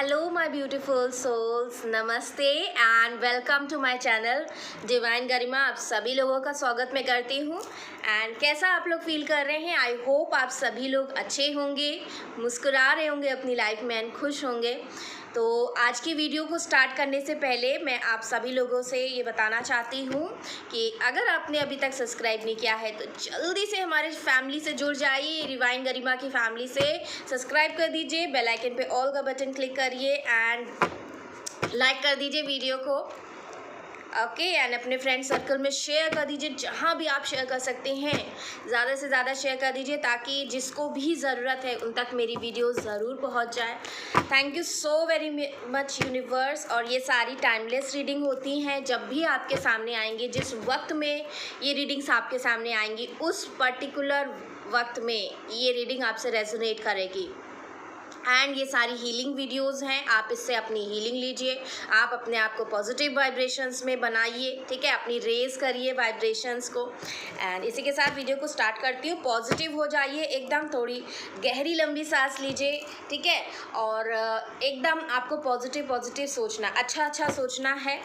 Hello, my beautiful souls. नमस्ते and welcome to my channel divine Garima. आप सभी लोगों का स्वागत मैं करती हूँ। एंड कैसा आप लोग फील कर रहे हैं? आई होप आप सभी लोग अच्छे होंगे, मुस्कुरा रहे होंगे अपनी लाइफ में एंड खुश होंगे। तो आज की वीडियो को स्टार्ट करने से पहले मैं आप सभी लोगों से ये बताना चाहती हूँ कि अगर आपने अभी तक सब्सक्राइब नहीं किया है तो जल्दी से हमारे फैमिली से जुड़ जाइए। डिवाइन गरिमा की फैमिली से सब्सक्राइब कर दीजिए, बेल आइकन पे ऑल का बटन क्लिक करिए एंड लाइक कर दीजिए वीडियो को। ओके एंड अपने फ्रेंड सर्कल में शेयर कर दीजिए, जहाँ भी आप शेयर कर सकते हैं ज़्यादा से ज़्यादा शेयर कर दीजिए ताकि जिसको भी ज़रूरत है उन तक मेरी वीडियो ज़रूर पहुँच जाए। Thank you so very much universe. और ये सारी टाइमलेस रीडिंग होती हैं, जब भी आपके सामने आएंगी, जिस वक्त में ये रीडिंग्स आपके सामने आएंगी उस पर्टिकुलर वक्त में ये रीडिंग आपसे रेजोनेट करेगी। एंड ये सारी हीलिंग वीडियोस हैं, आप इससे अपनी हीलिंग लीजिए, आप अपने आप को पॉजिटिव वाइब्रेशंस में बनाइए, ठीक है, अपनी रेज करिए वाइब्रेशंस को। एंड इसी के साथ वीडियो को स्टार्ट करती हूँ। पॉजिटिव हो जाइए एकदम, थोड़ी गहरी लंबी सांस लीजिए, ठीक है, और एकदम आपको पॉजिटिव सोचना, अच्छा सोचना है,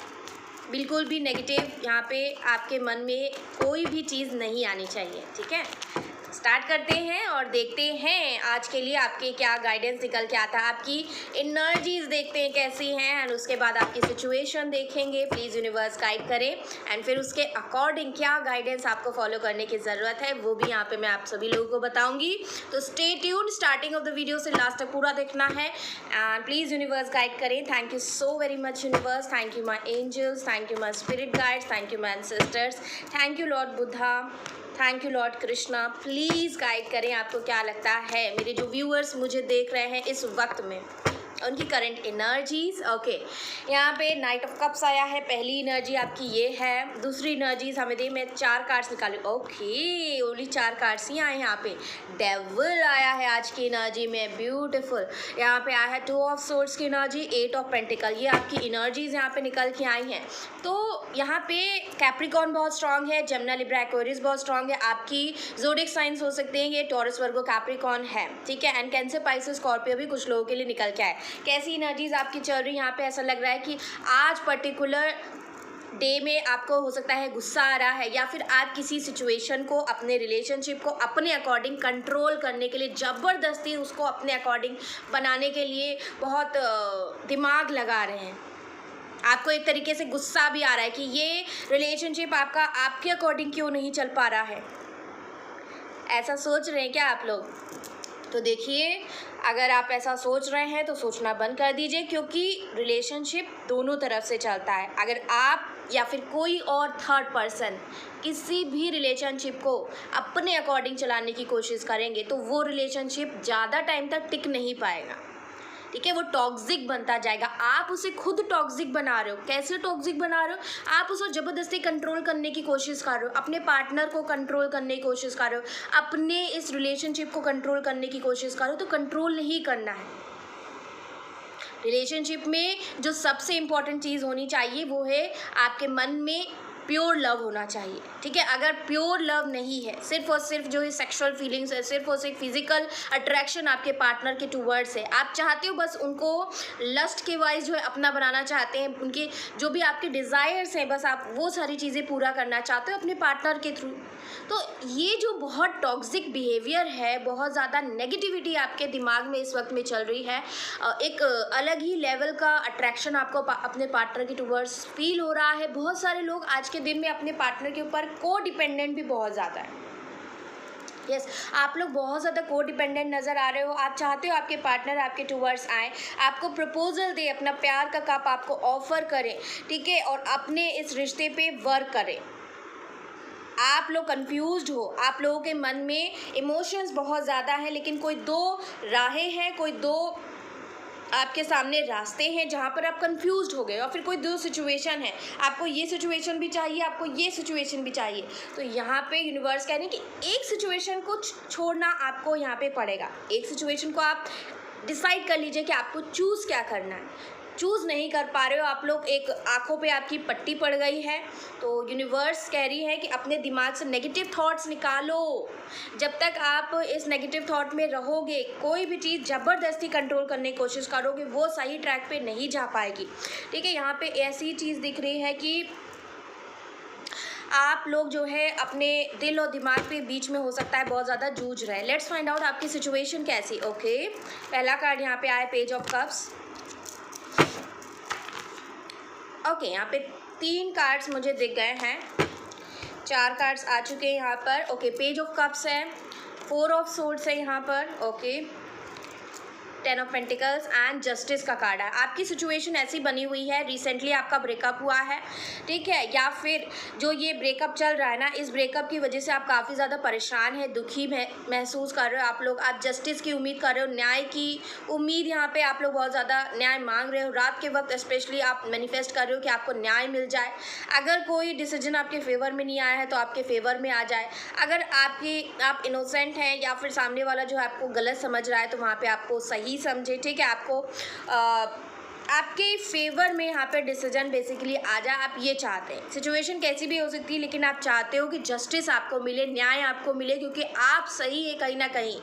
बिल्कुल भी नेगेटिव यहाँ पे आपके मन में कोई भी चीज़ नहीं आनी चाहिए, ठीक है। स्टार्ट करते हैं और देखते हैं आज के लिए आपके क्या गाइडेंस निकल के आता है, आपकी एनर्जीज देखते हैं कैसी हैं एंड उसके बाद आपकी सिचुएशन देखेंगे। प्लीज़ यूनिवर्स गाइड करें एंड फिर उसके अकॉर्डिंग क्या गाइडेंस आपको फॉलो करने की ज़रूरत है वो भी यहाँ पे मैं आप सभी लोगों को बताऊंगी। तो stay tuned, starting of the video से लास्ट तक पूरा देखना है एंड प्लीज़ यूनिवर्स गाइड करें। Thank you so very much universe, thank you my angels, thank you my spirit guides, thank you my ancestors, thank you lord Buddha, thank you lord Krishna. Please guide करें आपको क्या लगता है, मेरे जो viewers मुझे देख रहे हैं इस वक्त में, उनकी करंट एनर्जीज। ओके, यहाँ पे नाइट ऑफ कप्स आया है, पहली एनर्जी आपकी ये है। दूसरी एनर्जीज हमें दे, मैं 4 कार्ड्स निकाली। ओके, ओनली 4 कार्ड्स ही आए हैं। यहाँ पे डेविल आया है आज की एनर्जी में, ब्यूटीफुल। यहाँ पे आया है 2 ऑफ सोर्ड्स की एनर्जी, 8 ऑफ पेंटिकल, ये आपकी एनर्जीज यहाँ पे निकल के आई हैं। तो यहाँ पे कैप्रिकॉर्न बहुत स्ट्रांग है, जमुना लिब्रा एक्वेरियस बहुत स्ट्रांग है, आपकी ज़ोडिएक साइंस हो सकते हैं, ये टॉरस वर्गो कैप्रिकॉर्न है, ठीक है, एंड कैंसर पाइसेस स्कॉर्पियो भी कुछ लोगों के लिए निकल के आए। कैसी एनर्जीज आपकी चल रही है यहाँ पे? ऐसा लग रहा है कि आज पर्टिकुलर डे में आपको हो सकता है गुस्सा आ रहा है, या फिर आप किसी सिचुएशन को, अपने रिलेशनशिप को अपने अकॉर्डिंग कंट्रोल करने के लिए, ज़बरदस्ती उसको अपने अकॉर्डिंग बनाने के लिए बहुत दिमाग लगा रहे हैं। आपको एक तरीके से गुस्सा भी आ रहा है कि ये रिलेशनशिप आपका आपके अकॉर्डिंग क्यों नहीं चल पा रहा है। ऐसा सोच रहे हैं क्या आप लोग? तो देखिए, अगर आप ऐसा सोच रहे हैं तो सोचना बंद कर दीजिए, क्योंकि रिलेशनशिप दोनों तरफ से चलता है। अगर आप या फिर कोई और थर्ड पर्सन किसी भी रिलेशनशिप को अपने अकॉर्डिंग चलाने की कोशिश करेंगे तो वो रिलेशनशिप ज़्यादा टाइम तक टिक नहीं पाएगा, ठीक है, वो टॉक्सिक बनता जाएगा। आप उसे खुद टॉक्सिक बना रहे हो। कैसे टॉक्सिक बना रहे हो? आप उसको ज़बरदस्ती कंट्रोल करने की कोशिश कर रहे हो, अपने पार्टनर को कंट्रोल करने की कोशिश कर रहे हो, अपने इस रिलेशनशिप को कंट्रोल करने की कोशिश कर रहे हो। तो कंट्रोल नहीं करना है। रिलेशनशिप में जो सबसे इम्पॉर्टेंट चीज़ होनी चाहिए वो है आपके मन में प्योर लव होना चाहिए, ठीक है। अगर प्योर लव नहीं है, सिर्फ और सिर्फ जो है सेक्सुअल फीलिंग्स है, सिर्फ और सिर्फ फिजिकल अट्रैक्शन आपके पार्टनर के टूवर्ड्स है, आप चाहते हो बस उनको लस्ट के वाइज जो है अपना बनाना चाहते हैं, उनके जो भी आपके डिज़ायर्स हैं बस आप वो सारी चीज़ें पूरा करना चाहते हो अपने पार्टनर के थ्रू, तो ये जो बहुत टॉक्सिक बिहेवियर है, बहुत ज़्यादा नेगेटिविटी आपके दिमाग में इस वक्त में चल रही है, एक अलग ही लेवल का अट्रैक्शन आपको अपने पार्टनर के टूवर्ड्स फील हो रहा है। बहुत सारे लोग आज के दिन में अपने पार्टनर के ऊपर को डिपेंडेंट भी बहुत ज़्यादा है। यस, आप लोग बहुत ज़्यादा को डिपेंडेंट नज़र आ रहे हो। आप चाहते हो आपके पार्टनर आपके टूवर्ड्स आए, आपको प्रपोजल दे, अपना प्यार का कप आपको ऑफर करें, ठीक है, और अपने इस रिश्ते पे वर्क करें। आप लोग कंफ्यूज्ड हो, आप लोगों के मन में इमोशंस बहुत ज़्यादा हैं, लेकिन कोई 2 राहें हैं, कोई 2 आपके सामने रास्ते हैं जहाँ पर आप कंफ्यूज्ड हो गए, और फिर कोई 2 सिचुएशन है, आपको ये सिचुएशन भी चाहिए, आपको ये सिचुएशन भी चाहिए। तो यहाँ पे यूनिवर्स कह रहे हैं कि एक सिचुएशन को छोड़ना आपको यहाँ पे पड़ेगा। एक सिचुएशन को आप डिसाइड कर लीजिए कि आपको चूज़ क्या करना है। चूज़ नहीं कर पा रहे हो आप लोग, एक आँखों पे आपकी पट्टी पड़ गई है, तो यूनिवर्स कह रही है कि अपने दिमाग से नेगेटिव थॉट्स निकालो। जब तक आप इस नेगेटिव थॉट में रहोगे, कोई भी चीज़ ज़बरदस्ती कंट्रोल करने की कोशिश करोगे, वो सही ट्रैक पे नहीं जा पाएगी। ठीक है, यहाँ पे ऐसी चीज़ दिख रही है कि आप लोग जो है अपने दिल और दिमाग के बीच में हो सकता है बहुत ज़्यादा जूझ रहे हैं। लेट्स फाइंड आउट आपकी सिचुएशन कैसी। ओके, पहला कार्ड यहाँ पे आया पेज ऑफ कप्स। ओके, यहाँ पे 3 कार्ड्स मुझे दिख गए हैं, 4 कार्ड्स आ चुके हैं यहाँ पर। ओके, पेज ऑफ कप्स है, 4 ऑफ सोर्ड्स है यहाँ पर। Okay, 10 of pentacles and justice का कार्ड है। आपकी सिचुएशन ऐसी बनी हुई है, रिसेंटली आपका ब्रेकअप हुआ है, ठीक है, या फिर जो ये ब्रेकअप चल रहा है ना, इस ब्रेकअप की वजह से आप काफ़ी ज़्यादा परेशान हैं, दुखी महसूस कर रहे हो आप लोग। आप जस्टिस की उम्मीद कर रहे हो, न्याय की उम्मीद, यहाँ पे आप लोग बहुत ज़्यादा न्याय मांग रहे हो। रात के वक्त स्पेशली आप मैनिफेस्ट कर रहे हो कि आपको न्याय मिल जाए। अगर कोई डिसीजन आपके फेवर में नहीं आया है तो आपके फेवर में आ जाए। अगर आप इनोसेंट हैं या फिर सामने वाला जो है आपको गलत समझ रहा है, तो वहाँ पर आपको सही समझे, ठीक है, आपको आपके फेवर में यहाँ पे डिसीजन बेसिकली आ जाए। आप ये चाहते हैं, सिचुएशन कैसी भी हो सकती है, लेकिन आप चाहते हो कि जस्टिस आपको मिले, न्याय आपको मिले, क्योंकि आप सही है कहीं ना कहीं।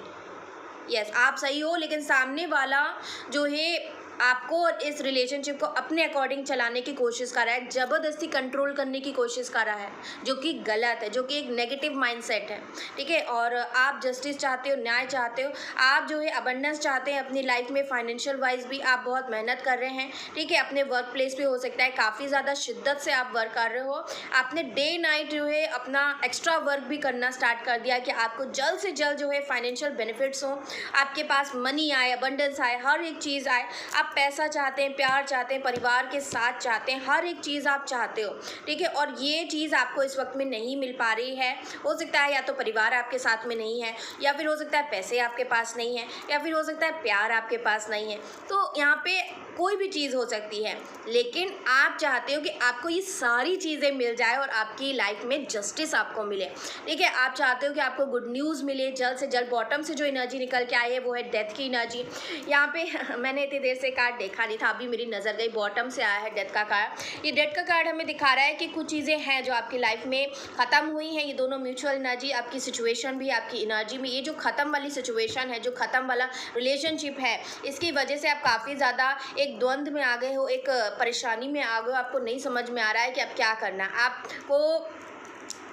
यस, आप सही हो, लेकिन सामने वाला जो है आपको और इस रिलेशनशिप को अपने अकॉर्डिंग चलाने की कोशिश कर रहा है, ज़बरदस्ती कंट्रोल करने की कोशिश कर रहा है, जो कि गलत है, जो कि एक नेगेटिव माइंडसेट है। ठीक है, और आप जस्टिस चाहते हो, न्याय चाहते हो, आप जो है अबंडेंस चाहते हैं अपनी लाइफ में। फाइनेंशियल वाइज भी आप बहुत मेहनत कर रहे हैं, ठीक है, अपने वर्क प्लेस पे हो सकता है काफ़ी ज़्यादा शिद्दत से आप वर्क कर रहे हो। आपने डे नाइट जो है अपना एक्स्ट्रा वर्क भी करना स्टार्ट कर दिया कि आपको जल्द से जल्द जो है फाइनेंशियल बेनिफिट्स हो, आपके पास मनी आए, अबंडेंस आए, हर एक चीज़ आए। आप पैसा चाहते हैं, प्यार चाहते हैं, परिवार के साथ चाहते हैं, हर एक चीज़ आप चाहते हो, ठीक है, और ये चीज़ आपको इस वक्त में नहीं मिल पा रही है। हो सकता है या तो परिवार आपके साथ में नहीं है, या फिर हो सकता है पैसे आपके पास नहीं है, या फिर हो सकता है प्यार आपके पास नहीं है। तो यहाँ पे कोई भी चीज़ हो सकती है, लेकिन आप चाहते हो कि आपको ये सारी चीज़ें मिल जाए और आपकी लाइफ में जस्टिस आपको मिले, ठीक है। आप चाहते हो कि आपको गुड न्यूज़ मिले जल्द से जल्द। बॉटम से जो एनर्जी निकल के आई है वो है डेथ की एनर्जी। यहाँ पे मैंने इतनी देर से कार्ड देखा नहीं था, अभी मेरी नज़र गई, बॉटम से आया है डेथ का कार्ड। ये डेथ का कार्ड हमें दिखा रहा है कि कुछ चीज़ें हैं जो आपकी लाइफ में ख़त्म हुई हैं। ये दोनों म्यूचुअल एनर्जी, आपकी सिचुएशन भी, आपकी एनर्जी में, ये जो ख़त्म वाली सिचुएशन है, जो ख़त्म वाला रिलेशनशिप है, इसकी वजह से आप काफ़ी ज़्यादा एक द्वंद्व में आ गए हो, एक परेशानी में आ गए हो। आपको नहीं समझ में आ रहा है कि अब क्या करना है। आपको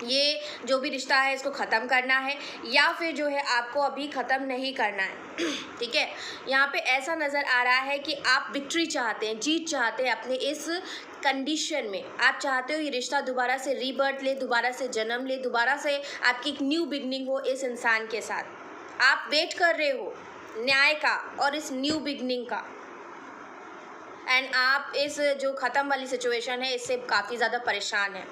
ये जो भी रिश्ता है इसको ख़त्म करना है, या फिर जो है आपको अभी ख़त्म नहीं करना है, ठीक है। यहाँ पे ऐसा नज़र आ रहा है कि आप विक्ट्री चाहते हैं, जीत चाहते हैं अपने इस कंडीशन में। आप चाहते हो ये रिश्ता दोबारा से रीबर्थ ले, दोबारा से जन्म ले, दोबारा से आपकी एक न्यू बिगनिंग हो इस इंसान के साथ। आप वेट कर रहे हो न्याय का और इस न्यू बिगनिंग का, एंड आप इस जो ख़त्म वाली सिचुएशन है इससे काफ़ी ज़्यादा परेशान हैं।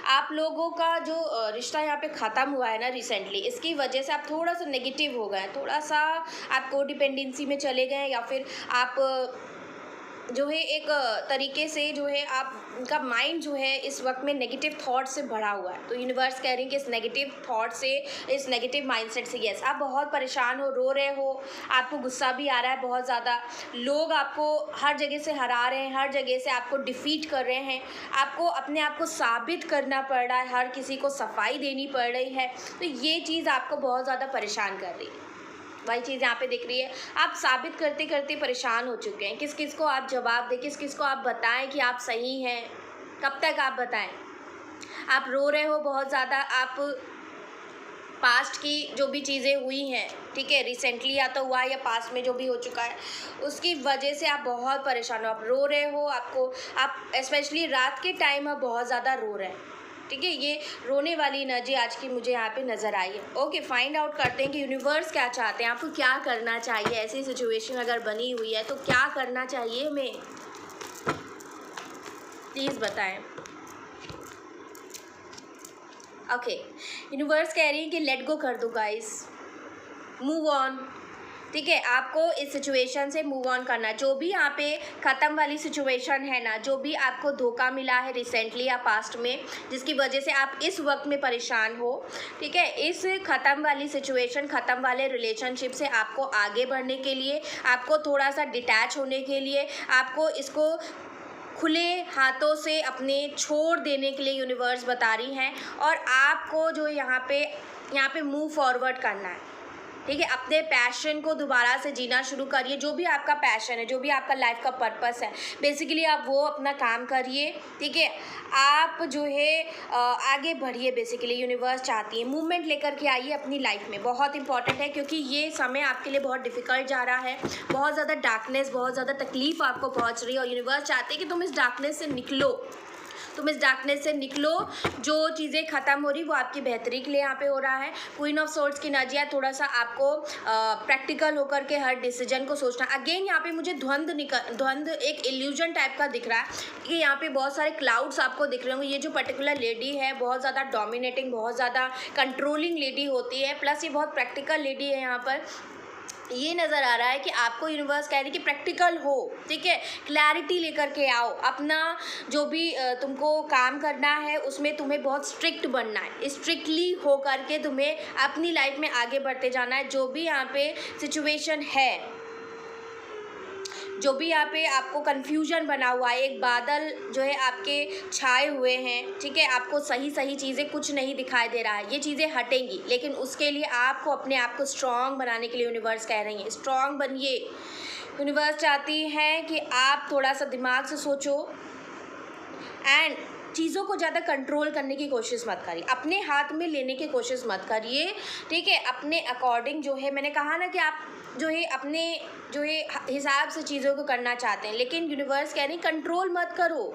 आप लोगों का जो रिश्ता यहाँ पे ख़त्म हुआ है ना रिसेंटली, इसकी वजह से आप थोड़ा सा नेगेटिव हो गए, थोड़ा सा आप कोडिपेंडेंसी में चले गए, या फिर आप जो है एक तरीके से जो है आपका माइंड जो है इस वक्त में नेगेटिव थॉट से भरा हुआ है। तो यूनिवर्स कह रही है कि इस नेगेटिव थॉट से, इस नेगेटिव माइंडसेट से, यस, आप बहुत परेशान हो, रो रहे हो, आपको गुस्सा भी आ रहा है बहुत ज़्यादा, लोग आपको हर जगह से हरा रहे हैं, हर जगह से आपको डिफीट कर रहे हैं, आपको अपने आप को साबित करना पड़ रहा है, हर किसी को सफाई देनी पड़ रही है। तो ये चीज़ आपको बहुत ज़्यादा परेशान कर रही है। वही चीज़ यहाँ पे दिख रही है, आप साबित करते करते परेशान हो चुके हैं। किस किस को आप जवाब दें, किस किस को आप बताएं कि आप सही हैं, कब तक आप बताएं। आप रो रहे हो बहुत ज़्यादा, आप पास्ट की जो भी चीज़ें हुई हैं, ठीक है, रिसेंटली या तो हुआ है या पास्ट में जो भी हो चुका है, उसकी वजह से आप बहुत परेशान हो, आप रो रहे हो। आप स्पेशली रात के टाइम आप बहुत ज़्यादा रो रहे हैं, ठीक है। ये रोने वाली एनर्जी आज की मुझे यहाँ पे नज़र आई है। ओके, फाइंड आउट करते हैं कि यूनिवर्स क्या चाहते हैं, आपको क्या करना चाहिए। ऐसी सिचुएशन अगर बनी हुई है तो क्या करना चाहिए हमें, प्लीज़ बताएं। ओके, यूनिवर्स कह रही है कि लेट गो कर दो गाइस, मूव ऑन, ठीक है, आपको इस सिचुएशन से मूव ऑन करना है। जो भी यहाँ पे ख़त्म वाली सिचुएशन है ना, जो भी आपको धोखा मिला है रिसेंटली या पास्ट में, जिसकी वजह से आप इस वक्त में परेशान हो, ठीक है, इस ख़त्म वाली सिचुएशन, ख़त्म वाले रिलेशनशिप से आपको आगे बढ़ने के लिए, आपको थोड़ा सा डिटैच होने के लिए, आपको इसको खुले हाथों से अपने छोड़ देने के लिए यूनिवर्स बता रही हैं। और आपको जो यहाँ पे मूव फॉरवर्ड करना है, ठीक है, अपने पैशन को दोबारा से जीना शुरू करिए। जो भी आपका पैशन है, जो भी आपका लाइफ का पर्पस है, बेसिकली आप वो अपना काम करिए, ठीक है। आप जो है आगे बढ़िए। बेसिकली यूनिवर्स चाहती है मूवमेंट लेकर के आइए अपनी लाइफ में, बहुत इंपॉर्टेंट है, क्योंकि ये समय आपके लिए बहुत डिफ़िकल्ट जा रहा है, बहुत ज़्यादा डार्कनेस, बहुत ज़्यादा तकलीफ़ आपको पहुँच रही है, और यूनिवर्स चाहते हैं कि तुम इस डार्कनेस से निकलो, तुम इस डार्कनेस से निकलो। जो चीज़ें ख़त्म हो रही वो आपकी बेहतरी के लिए यहाँ पे हो रहा है। क्वीन ऑफ सोर्ड्स की एनर्जी है, थोड़ा सा आपको प्रैक्टिकल होकर के हर डिसीजन को सोचना। अगेन यहाँ पे मुझे द्वंद्व एक इल्यूजन टाइप का दिख रहा है कि यहाँ पे बहुत सारे क्लाउड्स आपको दिख रहे होंगे। ये जो पर्टिकुलर लेडी है बहुत ज़्यादा डोमिनेटिंग, बहुत ज़्यादा कंट्रोलिंग लेडी होती है, प्लस ये बहुत प्रैक्टिकल लेडी है। यहाँ पर ये नज़र आ रहा है कि आपको यूनिवर्स कह रही है कि प्रैक्टिकल हो, ठीक है, क्लैरिटी लेकर के आओ। अपना जो भी तुमको काम करना है उसमें तुम्हें बहुत स्ट्रिक्ट बनना है, स्ट्रिक्टली हो करके तुम्हें अपनी लाइफ में आगे बढ़ते जाना है। जो भी यहाँ पे सिचुएशन है, जो भी यहाँ पे आपको कन्फ्यूजन बना हुआ है, एक बादल जो है आपके छाए हुए हैं, ठीक है, आपको सही सही चीज़ें कुछ नहीं दिखाई दे रहा है, ये चीज़ें हटेंगी, लेकिन उसके लिए आपको अपने आप को स्ट्रॉन्ग बनाने के लिए यूनिवर्स कह रही है, स्ट्रॉन्ग बनिए। यूनिवर्स चाहती है कि आप थोड़ा सा दिमाग से सोचो एंड चीज़ों को ज़्यादा कंट्रोल करने की कोशिश मत करिए, अपने हाथ में लेने की कोशिश मत करिए, ठीक है। अपने अकॉर्डिंग जो है, मैंने कहा ना कि आप जो है अपने जो है हिसाब से चीज़ों को करना चाहते हैं, लेकिन यूनिवर्स कह रही कंट्रोल मत करो।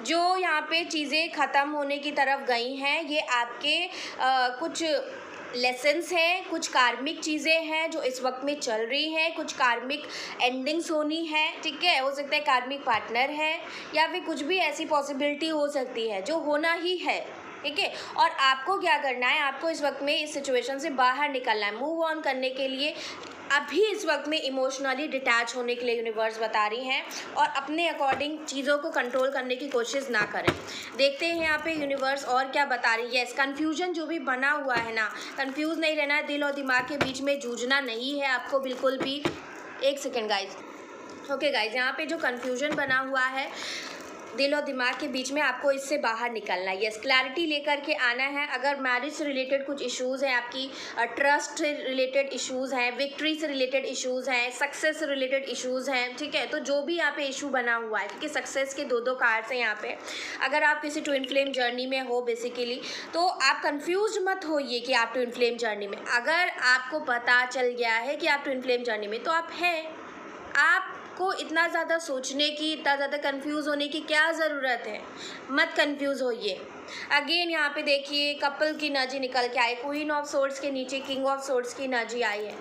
जो यहाँ पे चीज़ें ख़त्म होने की तरफ गई हैं, ये आपके कुछ लेसन्स हैं, कुछ कार्मिक चीज़ें हैं जो इस वक्त में चल रही हैं, कुछ कार्मिक एंडिंग्स होनी है, ठीक है। हो सकता है कार्मिक पार्टनर है, या फिर कुछ भी ऐसी पॉसिबिलिटी हो सकती है जो होना ही है, ठीक है। और आपको क्या करना है, आपको इस वक्त में इस सिचुएशन से बाहर निकलना है। मूव ऑन करने के लिए अभी इस वक्त में इमोशनली डिटैच होने के लिए यूनिवर्स बता रही हैं, और अपने अकॉर्डिंग चीज़ों को कंट्रोल करने की कोशिश ना करें। देखते हैं यहाँ पे यूनिवर्स और क्या बता रही है। यस, कन्फ्यूजन जो भी बना हुआ है ना, कंफ्यूज नहीं रहना है, दिल और दिमाग के बीच में जूझना नहीं है आपको बिल्कुल भी। एक सेकेंड गाइज, ओके गाइज, यहाँ पे जो कन्फ्यूजन बना हुआ है दिल और दिमाग के बीच में, आपको इससे बाहर निकलना है। यस, क्लैरिटी लेकर के आना है। अगर मैरिज से रिलेटेड कुछ इश्यूज़ हैं, आपकी ट्रस्ट से रिलेटेड इश्यूज़ हैं, विक्ट्री से रिलेटेड इश्यूज़ हैं, सक्सेस से रिलेटेड इश्यूज़ हैं, ठीक है, तो जो भी यहाँ पे इशू बना हुआ है, क्योंकि सक्सेस के दो कार्ड्स हैं यहाँ पे। अगर आप किसी ट्विन फ्लेम जर्नी में हो बेसिकली, तो आप कन्फ्यूज मत होइए कि आप ट्विन फ्लेम जर्नी में। अगर आपको पता चल गया है कि आप ट्विन फ्लेम जर्नी में, तो आप हैं। आपको इतना ज़्यादा सोचने की, इतना ज़्यादा कंफ्यूज होने की क्या ज़रूरत है, मत कंफ्यूज होइए। अगेन यहाँ पे देखिए कपल की एनर्जी निकल के आई, क्वीन ऑफ सोर्ड्स के नीचे किंग ऑफ सोर्ड्स की एनर्जी आई है।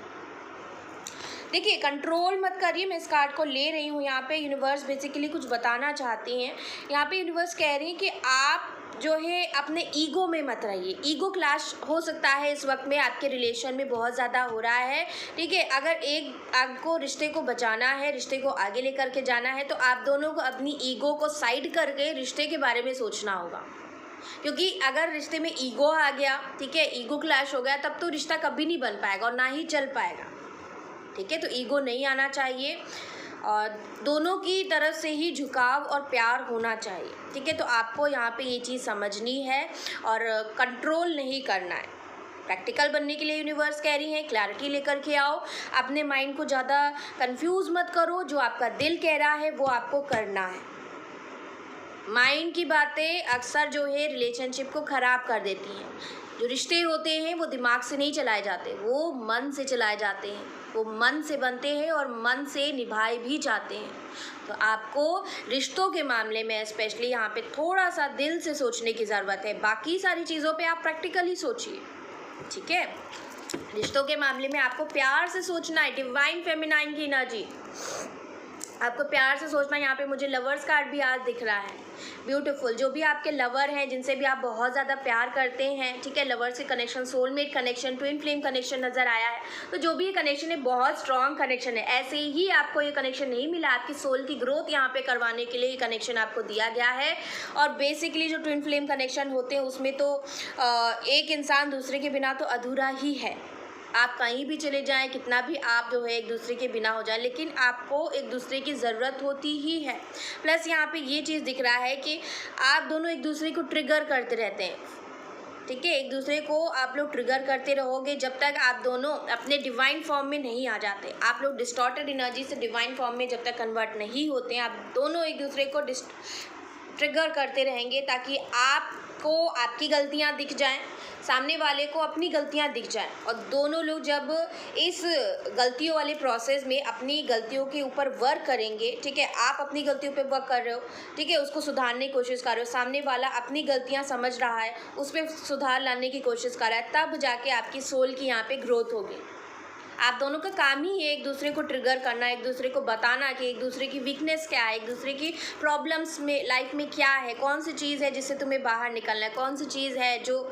देखिए, कंट्रोल मत करिए, मैं इस कार्ड को ले रही हूँ। यहाँ पे यूनिवर्स बेसिकली कुछ बताना चाहती हैं। यहाँ पे यूनिवर्स कह रही है कि आप जो है अपने ईगो में मत रहिए। ईगो क्लैश हो सकता है इस वक्त में आपके रिलेशन में बहुत ज़्यादा हो रहा है, ठीक है। अगर एक आपको रिश्ते को बचाना है, रिश्ते को आगे लेकर के जाना है, तो आप दोनों को अपनी ईगो को साइड करके रिश्ते के बारे में सोचना होगा। क्योंकि अगर रिश्ते में ईगो आ गया, ठीक है, ईगो क्लैश हो गया, तब तो रिश्ता कभी नहीं बन पाएगा और ना ही चल पाएगा, ठीक है। तो ईगो नहीं आना चाहिए और दोनों की तरफ से ही झुकाव और प्यार होना चाहिए, ठीक है। तो आपको यहाँ पे ये चीज़ समझनी है और कंट्रोल नहीं करना है। प्रैक्टिकल बनने के लिए यूनिवर्स कह रही है क्लैरिटी लेकर के आओ, अपने माइंड को ज़्यादा कंफ्यूज मत करो, जो आपका दिल कह रहा है वो आपको करना है। माइंड की बातें अक्सर जो है रिलेशनशिप को ख़राब कर देती हैं। जो रिश्ते होते हैं वो दिमाग से नहीं चलाए जाते, वो मन से चलाए जाते हैं, वो मन से बनते हैं और मन से निभाए भी जाते हैं। तो आपको रिश्तों के मामले में स्पेशली यहाँ पे थोड़ा सा दिल से सोचने की ज़रूरत है। बाकी सारी चीज़ों पे आप प्रैक्टिकली सोचिए, ठीक है। रिश्तों के मामले में आपको प्यार से सोचना है। डिवाइन फेमिनाइन की एनर्जी आपको प्यार से सोचना। यहाँ पे मुझे लवर्स कार्ड भी आज दिख रहा है, ब्यूटीफुल। जो भी आपके लवर हैं, जिनसे भी आप बहुत ज़्यादा प्यार करते हैं, ठीक है, लवर से connection, soulmate connection, twin flame connection नज़र आया है। तो जो भी ये कनेक्शन है बहुत स्ट्रॉन्ग कनेक्शन है। ऐसे ही आपको ये कनेक्शन नहीं मिला, आपकी सोल की ग्रोथ यहाँ पे करवाने के लिए ये कनेक्शन आपको दिया गया है। और बेसिकली जो ट्विन फ्लेम कनेक्शन होते हैं उसमें तो एक इंसान दूसरे के बिना तो अधूरा ही है। आप कहीं भी चले जाएं, कितना भी आप जो है एक दूसरे के बिना हो जाए, लेकिन आपको एक दूसरे की ज़रूरत होती ही है। प्लस यहाँ पे ये चीज़ दिख रहा है कि आप दोनों एक दूसरे को ट्रिगर करते रहते हैं, ठीक है। एक दूसरे को आप लोग ट्रिगर करते रहोगे जब तक आप दोनों अपने डिवाइन फॉर्म में नहीं आ जाते। आप लोग डिस्टॉर्टेड एनर्जी से डिवाइन फॉर्म में जब तक कन्वर्ट नहीं होते हैं, आप दोनों एक दूसरे को ट्रिगर करते रहेंगे ताकि आपको आपकी गलतियाँ दिख जाएं, सामने वाले को अपनी गलतियां दिख जाएं, और दोनों लोग जब इस गलतियों वाले प्रोसेस में अपनी गलतियों के ऊपर वर्क करेंगे, ठीक है, आप अपनी गलतियों पे वर्क कर रहे हो, ठीक है, उसको सुधारने की कोशिश कर रहे हो, सामने वाला अपनी गलतियां समझ रहा है, उस पर सुधार लाने की कोशिश कर रहा है, तब जाके आपकी सोल की यहाँ पे ग्रोथ होगी। आप दोनों का काम ही है एक दूसरे को ट्रिगर करना, एक दूसरे को बताना कि एक दूसरे की वीकनेस क्या है, एक दूसरे की प्रॉब्लम्स में लाइफ में क्या है, कौन सी चीज़ है जिससे तुम्हें बाहर निकलना है, कौन सी चीज़ है जो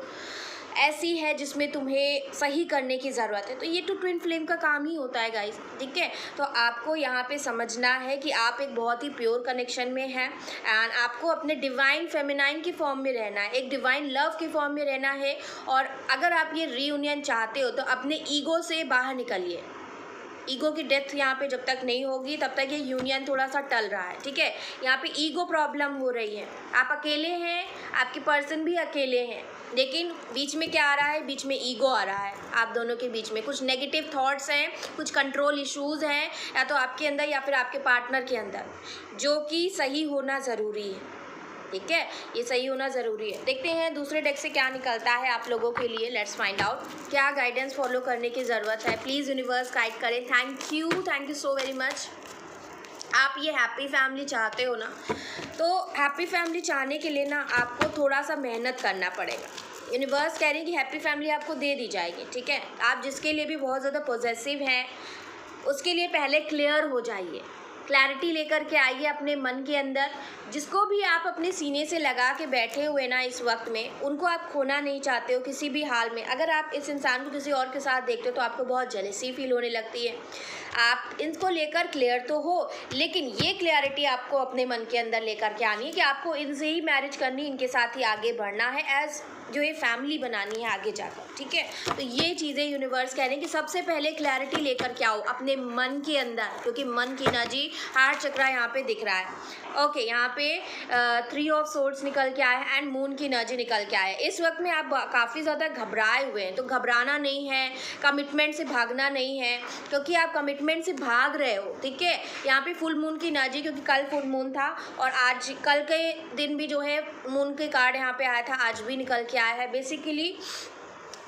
ऐसी है जिसमें तुम्हें सही करने की ज़रूरत है। तो ये तो ट्विन फ्लेम का काम ही होता है गाइस, ठीक है। तो आपको यहाँ पे समझना है कि आप एक बहुत ही प्योर कनेक्शन में हैं, एंड आपको अपने डिवाइन फेमिनाइन की फॉर्म में रहना है, एक डिवाइन लव की फॉर्म में रहना है। और अगर आप ये रीयूनियन चाहते हो तो अपने ईगो से बाहर निकलिए। ईगो की डेथ यहाँ पे जब तक नहीं होगी तब तक ये यूनियन थोड़ा सा टल रहा है, ठीक है। यहाँ पे ईगो प्रॉब्लम हो रही है, आप अकेले हैं, आपके पर्सन भी अकेले हैं, लेकिन बीच में क्या आ रहा है, बीच में ईगो आ रहा है। आप दोनों के बीच में कुछ नेगेटिव थॉट्स हैं, कुछ कंट्रोल इश्यूज़ हैं, या तो आपके अंदर या फिर आपके पार्टनर के अंदर, जो कि सही होना ज़रूरी है, ठीक है। ये सही होना ज़रूरी है। देखते हैं दूसरे डेक से क्या निकलता है आप लोगों के लिए। लेट्स फाइंड आउट क्या गाइडेंस फॉलो करने की ज़रूरत है। प्लीज़ यूनिवर्स गाइड करें। Thank you so very much. आप ये हैप्पी फैमिली चाहते हो ना, तो हैप्पी फैमिली चाहने के लिए ना आपको थोड़ा सा मेहनत करना पड़ेगा। यूनिवर्स कह रही है कि हैप्पी फैमिली आपको दे दी जाएगी, ठीक है। आप जिसके लिए भी बहुत ज़्यादा पॉजिटिव हैं, उसके लिए पहले क्लियर हो जाइए, क्लैरिटी लेकर के आइए अपने मन के अंदर। जिसको भी आप अपने सीने से लगा के बैठे हुए ना इस वक्त में, उनको आप खोना नहीं चाहते हो किसी भी हाल में। अगर आप इस इंसान को किसी और के साथ देखते हो तो आपको बहुत जेलसी फील होने लगती है। आप इनको लेकर क्लियर तो हो, लेकिन ये क्लैरिटी आपको अपने मन के अंदर लेकर के आनी है कि आपको इनसे ही मैरिज करनी, इनके साथ ही आगे बढ़ना है, एज जो ये फैमिली बनानी है आगे जाकर, ठीक है। तो ये चीज़ें यूनिवर्स कह रहे हैं कि सबसे पहले क्लैरिटी लेकर के आओ अपने मन के अंदर, क्योंकि मन की एनर्जी, हार्ट चक्रा यहाँ पे दिख रहा है। ओके, यहाँ पे 3 ऑफ सोर्ड्स निकल के आए हैं एंड मून की एनर्जी निकल के आए। इस वक्त में आप काफ़ी ज़्यादा घबराए हुए हैं, तो घबराना नहीं है, कमिटमेंट से भागना नहीं है, क्योंकि आप कमिटमेंट से भाग रहे हो, ठीक है। यहाँ पे फुल मून की एनर्जी, क्योंकि कल फुल मून था और आज कल के दिन भी जो है मून के कार्ड यहाँ पे आया था, आज भी निकल के आया है। बेसिकली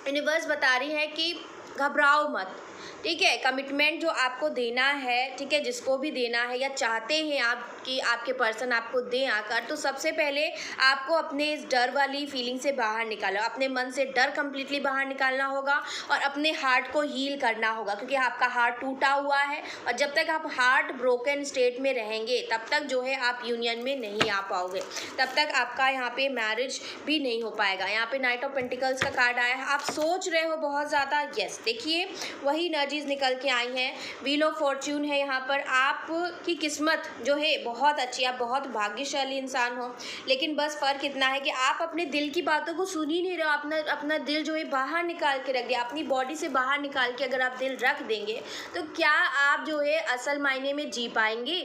यूनिवर्स बता रही है कि घबराओ मत, ठीक है। कमिटमेंट जो आपको देना है, ठीक है, जिसको भी देना है या चाहते हैं आप कि आपके पर्सन आपको दें आकर, तो सबसे पहले आपको अपने इस डर वाली फीलिंग से बाहर निकालो, अपने मन से डर कम्प्लीटली बाहर निकालना होगा और अपने हार्ट को हील करना होगा, क्योंकि आपका हार्ट टूटा हुआ है और जब तक आप हार्ट ब्रोकन स्टेट में रहेंगे तब तक जो है आप यूनियन में नहीं आ पाओगे, तब तक आपका यहाँ पे मैरिज भी नहीं हो पाएगा। यहाँ पे नाइट ऑफ पेंटिकल्स का कार्ड आया है, आप सोच रहे हो बहुत ज़्यादा, यस, देखिए वही एनर्जीज निकल के आई हैं। व्हील ऑफ फॉर्च्यून है यहाँ पर, आपकी किस्मत जो है बहुत अच्छी, आप बहुत भाग्यशाली इंसान हो, लेकिन बस फ़र्क इतना है कि आप अपने दिल की बातों को सुन ही नहीं रहे हो। अपना दिल जो है बाहर निकाल के रख दिया, अपनी बॉडी से बाहर निकाल के अगर आप दिल रख देंगे तो क्या आप जो है असल मायने में जी पाएंगे?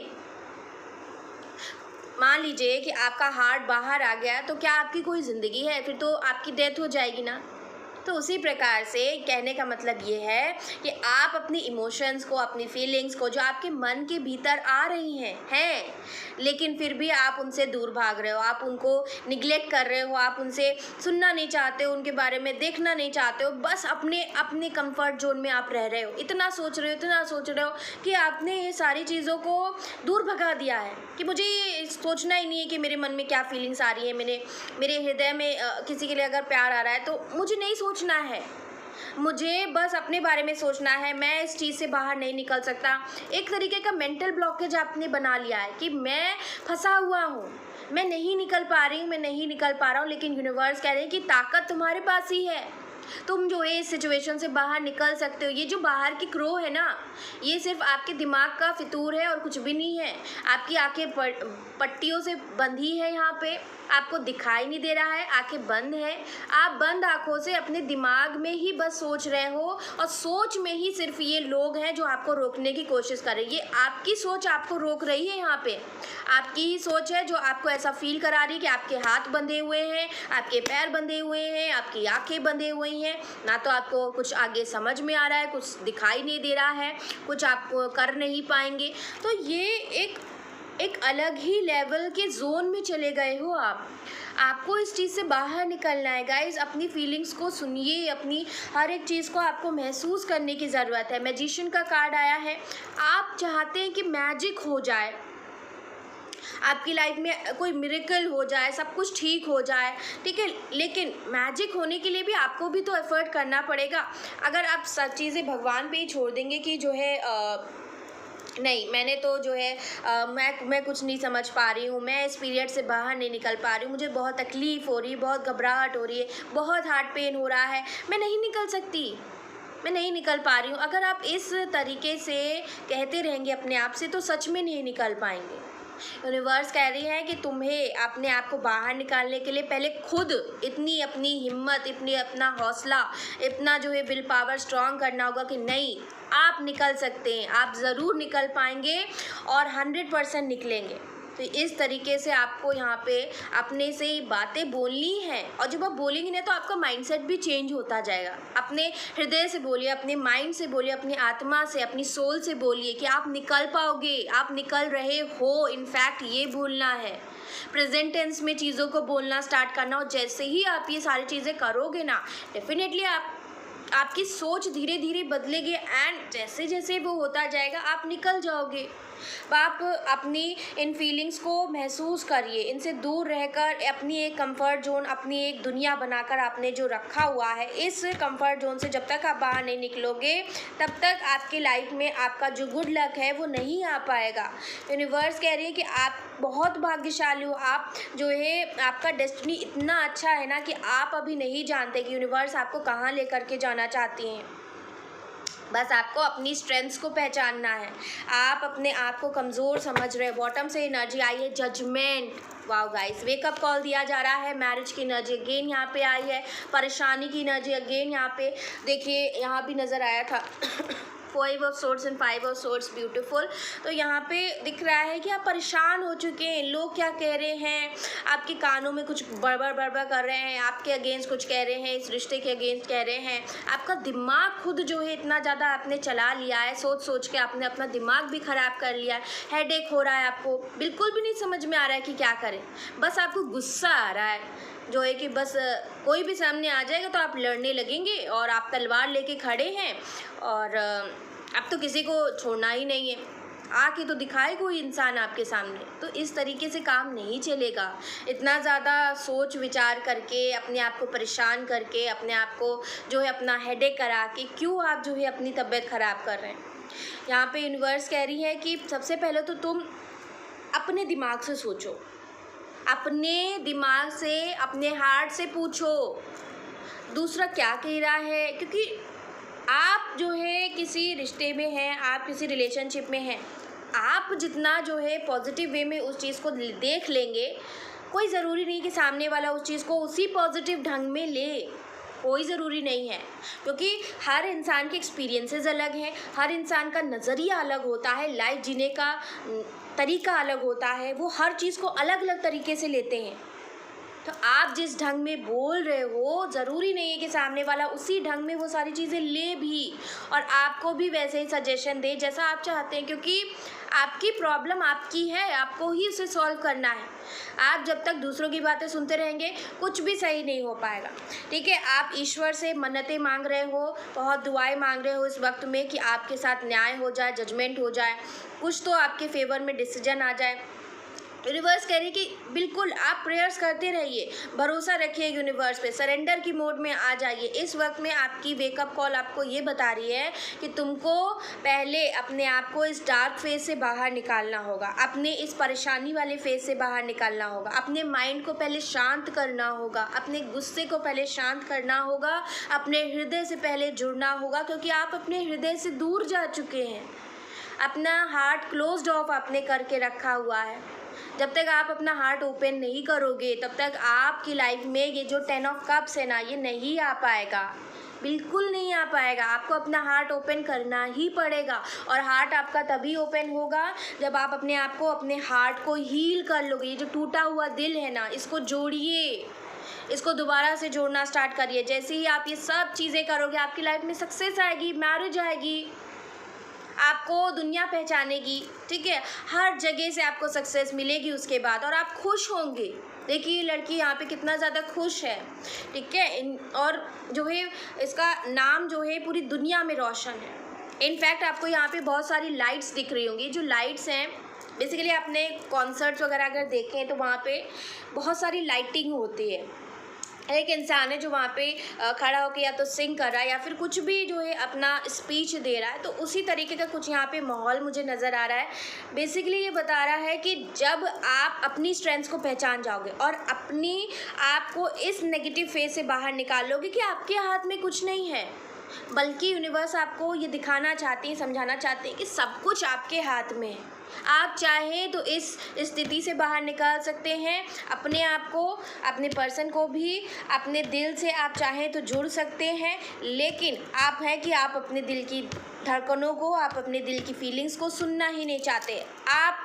मान लीजिए कि आपका हार्ट बाहर आ गया, तो क्या आपकी कोई ज़िंदगी है? फिर तो आपकी डेथ हो जाएगी ना। तो उसी प्रकार से कहने का मतलब ये है कि आप अपनी इमोशंस को, अपनी फीलिंग्स को जो आपके मन के भीतर आ रही हैं, लेकिन फिर भी आप उनसे दूर भाग रहे हो, आप उनको निगलेक्ट कर रहे हो, आप उनसे सुनना नहीं चाहते हो, उनके बारे में देखना नहीं चाहते हो, बस अपने कंफर्ट जोन में आप रह रहे हो। इतना सोच रहे हो कि आपने ये सारी चीज़ों को दूर भगा दिया है कि मुझे ये सोचना ही नहीं है कि मेरे मन में क्या फीलिंग्स आ रही है, मेरे हृदय में किसी के लिए अगर प्यार आ रहा है तो मुझे नहीं सोचना है। मुझे बस अपने बारे में सोचना है, मैं इस चीज़ से बाहर नहीं निकल सकता। एक तरीके का मेंटल ब्लॉकेज आपने बना लिया है कि मैं फंसा हुआ हूँ, मैं नहीं निकल पा रही हूँ, मैं नहीं निकल पा रहा हूँ। लेकिन यूनिवर्स कह रहे हैं कि ताकत तुम्हारे पास ही है, तुम जो है इस सिचुएशन से बाहर निकल सकते हो। ये जो बाहर की क्रो है ना, ये सिर्फ आपके दिमाग का फितूर है और कुछ भी नहीं है। आपकी आंखें पट्टियों से बंधी है, यहाँ पे आपको दिखाई नहीं दे रहा है, आंखें बंद है। आप बंद आंखों से अपने दिमाग में ही बस सोच रहे हो, और सोच में ही सिर्फ ये लोग हैं जो आपको रोकने की कोशिश कर रहे हैं। ये आपकी सोच आपको रोक रही है। यहाँ पे आपकी ही सोच है जो आपको ऐसा फील करा रही है कि आपके हाथ बंधे हुए हैं, आपके पैर बंधे हुए हैं, आपकी आंखें बंधे हुई हैं। ना तो आपको कुछ आगे समझ में आ रहा है, कुछ दिखाई नहीं दे रहा है, कुछ आप कर नहीं पाएंगे। तो ये एक अलग ही लेवल के जोन में चले गए हो आप। आपको इस चीज़ से बाहर निकलना है गाइज। अपनी फीलिंग्स को सुनिए, अपनी हर एक चीज़ को आपको महसूस करने की ज़रूरत है। मैजिशियन का कार्ड आया है, आप चाहते हैं कि मैजिक हो जाए, आपकी लाइफ में कोई मिरेकल हो जाए, सब कुछ ठीक हो जाए, ठीक है। लेकिन मैजिक होने के लिए भी आपको भी तो एफर्ट करना पड़ेगा। अगर आप सब चीज़ें भगवान पे ही छोड़ देंगे कि जो है नहीं, मैंने तो जो है मैं कुछ नहीं समझ पा रही हूँ, मैं इस पीरियड से बाहर नहीं निकल पा रही हूँ, मुझे बहुत तकलीफ़ हो रही है, बहुत घबराहट हो रही है, बहुत हार्ट पेन हो रहा है, मैं नहीं निकल सकती, मैं नहीं निकल पा रही हूँ। अगर आप इस तरीके से कहते रहेंगे अपने आप से, तो सच में नहीं निकल पाएंगे। यूनिवर्स कह रही है कि तुम्हें अपने आप को बाहर निकालने के लिए पहले खुद इतनी अपनी हिम्मत, इतनी अपना हौसला, इतना जो है विल पावर स्ट्रॉन्ग करना होगा कि नहीं, आप निकल सकते हैं, आप ज़रूर निकल पाएंगे और 100% निकलेंगे। तो इस तरीके से आपको यहाँ पे अपने से ही बातें बोलनी है, और जब आप बोलेंगे ना तो आपका माइंडसेट भी चेंज होता जाएगा। अपने हृदय से बोलिए, अपने माइंड से बोलिए, अपनी आत्मा से, अपनी सोल से बोलिए कि आप निकल पाओगे, आप निकल रहे हो। इनफैक्ट ये भूलना है, प्रेजेंट टेंस में चीज़ों को बोलना स्टार्ट करना। और जैसे ही आप ये सारी चीज़ें करोगे ना, डेफिनेटली आपकी सोच धीरे धीरे बदलेगी, एंड जैसे जैसे वो होता जाएगा आप निकल जाओगे। आप अपनी इन फीलिंग्स को महसूस करिए, इनसे दूर रहकर अपनी एक कंफर्ट जोन, अपनी एक दुनिया बनाकर आपने जो रखा हुआ है, इस कंफर्ट जोन से जब तक आप बाहर नहीं निकलोगे तब तक आपकी लाइफ में आपका जो गुड लक है वो नहीं आ पाएगा। यूनिवर्स कह रही है कि आप बहुत भाग्यशाली हो, आप जो है आपका डेस्टिनी इतना अच्छा है ना कि आप अभी नहीं जानते कि यूनिवर्स आपको कहाँ लेकर के जाना चाहती हैं। बस आपको अपनी स्ट्रेंथ्स को पहचानना है। आप अपने आप को कमज़ोर समझ रहे हैं, बॉटम से एनर्जी आई है, judgement. Wow guys, wake up call दिया जा रहा है, मैरिज की एनर्जी अगेन यहाँ पे आई है, परेशानी की एनर्जी अगेन यहाँ पे देखिए, यहाँ भी नज़र आया था 5 of swords and 5 of swords, beautiful. तो यहाँ पे दिख रहा है कि आप परेशान हो चुके हैं, लोग क्या कह रहे हैं, आपके कानों में कुछ बड़बड़ कर रहे हैं, आपके अगेंस्ट कुछ कह रहे हैं, इस रिश्ते के अगेंस्ट कह रहे हैं। आपका दिमाग खुद जो है इतना ज़्यादा आपने चला लिया है, सोच सोच के आपने अपना दिमाग भी ख़राब कर लिया है। हेडेक हो रहा है, आपको बिल्कुल भी नहीं समझ में आ रहा है कि क्या करें, बस आपको गुस्सा आ रहा है जो है कि बस कोई भी सामने आ जाएगा तो आप लड़ने लगेंगे, और आप तलवार लेके खड़े हैं, और अब तो किसी को छोड़ना ही नहीं है, आके तो दिखाए कोई इंसान आपके सामने। तो इस तरीके से काम नहीं चलेगा। इतना ज़्यादा सोच विचार करके, अपने आप को परेशान करके, अपने आप को जो है अपना हेडेक करा के क्यों आप जो है अपनी तबीयत ख़राब कर रहे हैं। यहाँ पे यूनिवर्स कह रही है कि सबसे पहले तो तुम अपने दिमाग से सोचो, अपने दिमाग से, अपने हार्ट से पूछो दूसरा क्या कह रहा है, क्योंकि आप जो है किसी रिश्ते में हैं, आप किसी रिलेशनशिप में हैं, आप जितना जो है पॉजिटिव वे में उस चीज़ को देख लेंगे, कोई ज़रूरी नहीं कि सामने वाला उस चीज़ को उसी पॉजिटिव ढंग में ले, कोई ज़रूरी नहीं है, क्योंकि हर इंसान के एक्सपीरियंसेस अलग हैं, हर इंसान का नज़रिया अलग होता है, लाइफ जीने का तरीका अलग होता है, वो हर चीज़ को अलग अलग तरीके से लेते हैं। तो आप जिस ढंग में बोल रहे हो, ज़रूरी नहीं है कि सामने वाला उसी ढंग में वो सारी चीज़ें ले भी, और आपको भी वैसे ही सजेशन दे जैसा आप चाहते हैं, क्योंकि आपकी प्रॉब्लम आपकी है, आपको ही उसे सॉल्व करना है। आप जब तक दूसरों की बातें सुनते रहेंगे कुछ भी सही नहीं हो पाएगा, ठीक है। आप ईश्वर से मन्नतें मांग रहे हो, बहुत दुआएं मांग रहे हो इस वक्त में कि आपके साथ न्याय हो जाए, जजमेंट हो जाए, कुछ तो आपके फेवर में डिसीजन आ जाए, यूनिवर्स कह रही है कि बिल्कुल आप प्रेयर्स करते रहिए, भरोसा रखिए यूनिवर्स पे, सरेंडर की मोड में आ जाइए। इस वक्त में आपकी वेकअप कॉल आपको ये बता रही है कि तुमको पहले अपने आप को इस डार्क फेज से बाहर निकालना होगा, अपने इस परेशानी वाले फेज से बाहर निकालना होगा, अपने माइंड को पहले शांत करना होगा, अपने गुस्से को पहले शांत करना होगा, अपने हृदय से पहले जुड़ना होगा, क्योंकि आप अपने हृदय से दूर जा चुके हैं। अपना हार्ट क्लोज्ड ऑफ आपने करके रखा हुआ है। जब तक आप अपना हार्ट ओपन नहीं करोगे तब तक आपकी लाइफ में ये जो 10 ऑफ कप्स है ना, ये नहीं आ पाएगा, बिल्कुल नहीं आ पाएगा। आपको अपना हार्ट ओपन करना ही पड़ेगा, और हार्ट आपका तभी ओपन होगा जब आप अपने आप को, अपने हार्ट को हील कर लोगे। ये जो टूटा हुआ दिल है ना, इसको जोड़िए, इसको दोबारा से जोड़ना स्टार्ट करिए। जैसे ही आप ये सब चीज़ें करोगे, आपकी लाइफ में सक्सेस आएगी, मैरिज आएगी, आपको दुनिया पहचानेगी, ठीक है, हर जगह से आपको सक्सेस मिलेगी उसके बाद, और आप खुश होंगे। देखिए ये लड़की यहाँ पे कितना ज़्यादा खुश है, ठीक है, और जो है इसका नाम जो है पूरी दुनिया में रोशन है। इनफैक्ट आपको यहाँ पे बहुत सारी लाइट्स दिख रही होंगी। जो लाइट्स हैं बेसिकली आपने कॉन्सर्ट्स वगैरह अगर देखें तो वहाँ पे बहुत सारी लाइटिंग होती है। एक इंसान है जो वहाँ पे खड़ा होकर या तो सिंग कर रहा है या फिर कुछ भी जो है अपना स्पीच दे रहा है, तो उसी तरीके का कुछ यहाँ पे माहौल मुझे नज़र आ रहा है। बेसिकली ये बता रहा है कि जब आप अपनी स्ट्रेंथ्स को पहचान जाओगे और अपनी आप को इस नेगेटिव फेज से बाहर निकालोगे कि आपके हाथ में कुछ नहीं है, बल्कि यूनिवर्स आपको ये दिखाना चाहती है, समझाना चाहते हैं कि सब कुछ आपके हाथ में है। आप चाहें तो इस स्थिति से बाहर निकाल सकते हैं, अपने आप को, अपने पर्सन को भी अपने दिल से आप चाहें तो जुड़ सकते हैं। लेकिन आप हैं कि आप अपने दिल की धड़कनों को, आप अपने दिल की फीलिंग्स को सुनना ही नहीं चाहते। आप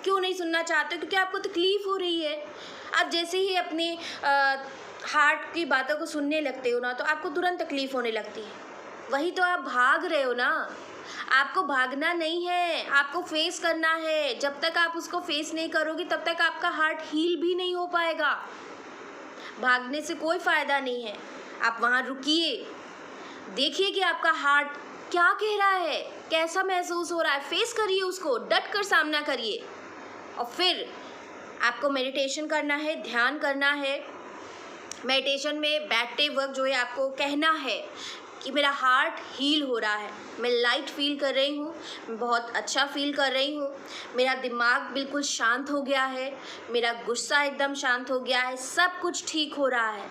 क्यों नहीं सुनना चाहते? क्योंकि आपको तकलीफ़ हो रही है। आप जैसे ही अपनी हार्ट की बातों को सुनने लगते हो ना, तो आपको तुरंत तकलीफ़ होने लगती है। वही तो आप भाग रहे हो ना। आपको भागना नहीं है, आपको फेस करना है। जब तक आप उसको फेस नहीं करोगे तब तक आपका हार्ट हील भी नहीं हो पाएगा। भागने से कोई फ़ायदा नहीं है। आप वहाँ रुकिए, देखिए कि आपका हार्ट क्या कह रहा है, कैसा महसूस हो रहा है। फेस करिए उसको, डट कर सामना करिए, और फिर आपको मेडिटेशन करना है, ध्यान करना है। मेडिटेशन में बैठते वक्त जो है आपको कहना है कि मेरा हार्ट हील हो रहा है, मैं लाइट फील कर रही हूँ, मैं बहुत अच्छा फील कर रही हूँ, मेरा दिमाग बिल्कुल शांत हो गया है, मेरा गुस्सा एकदम शांत हो गया है, सब कुछ ठीक हो रहा है,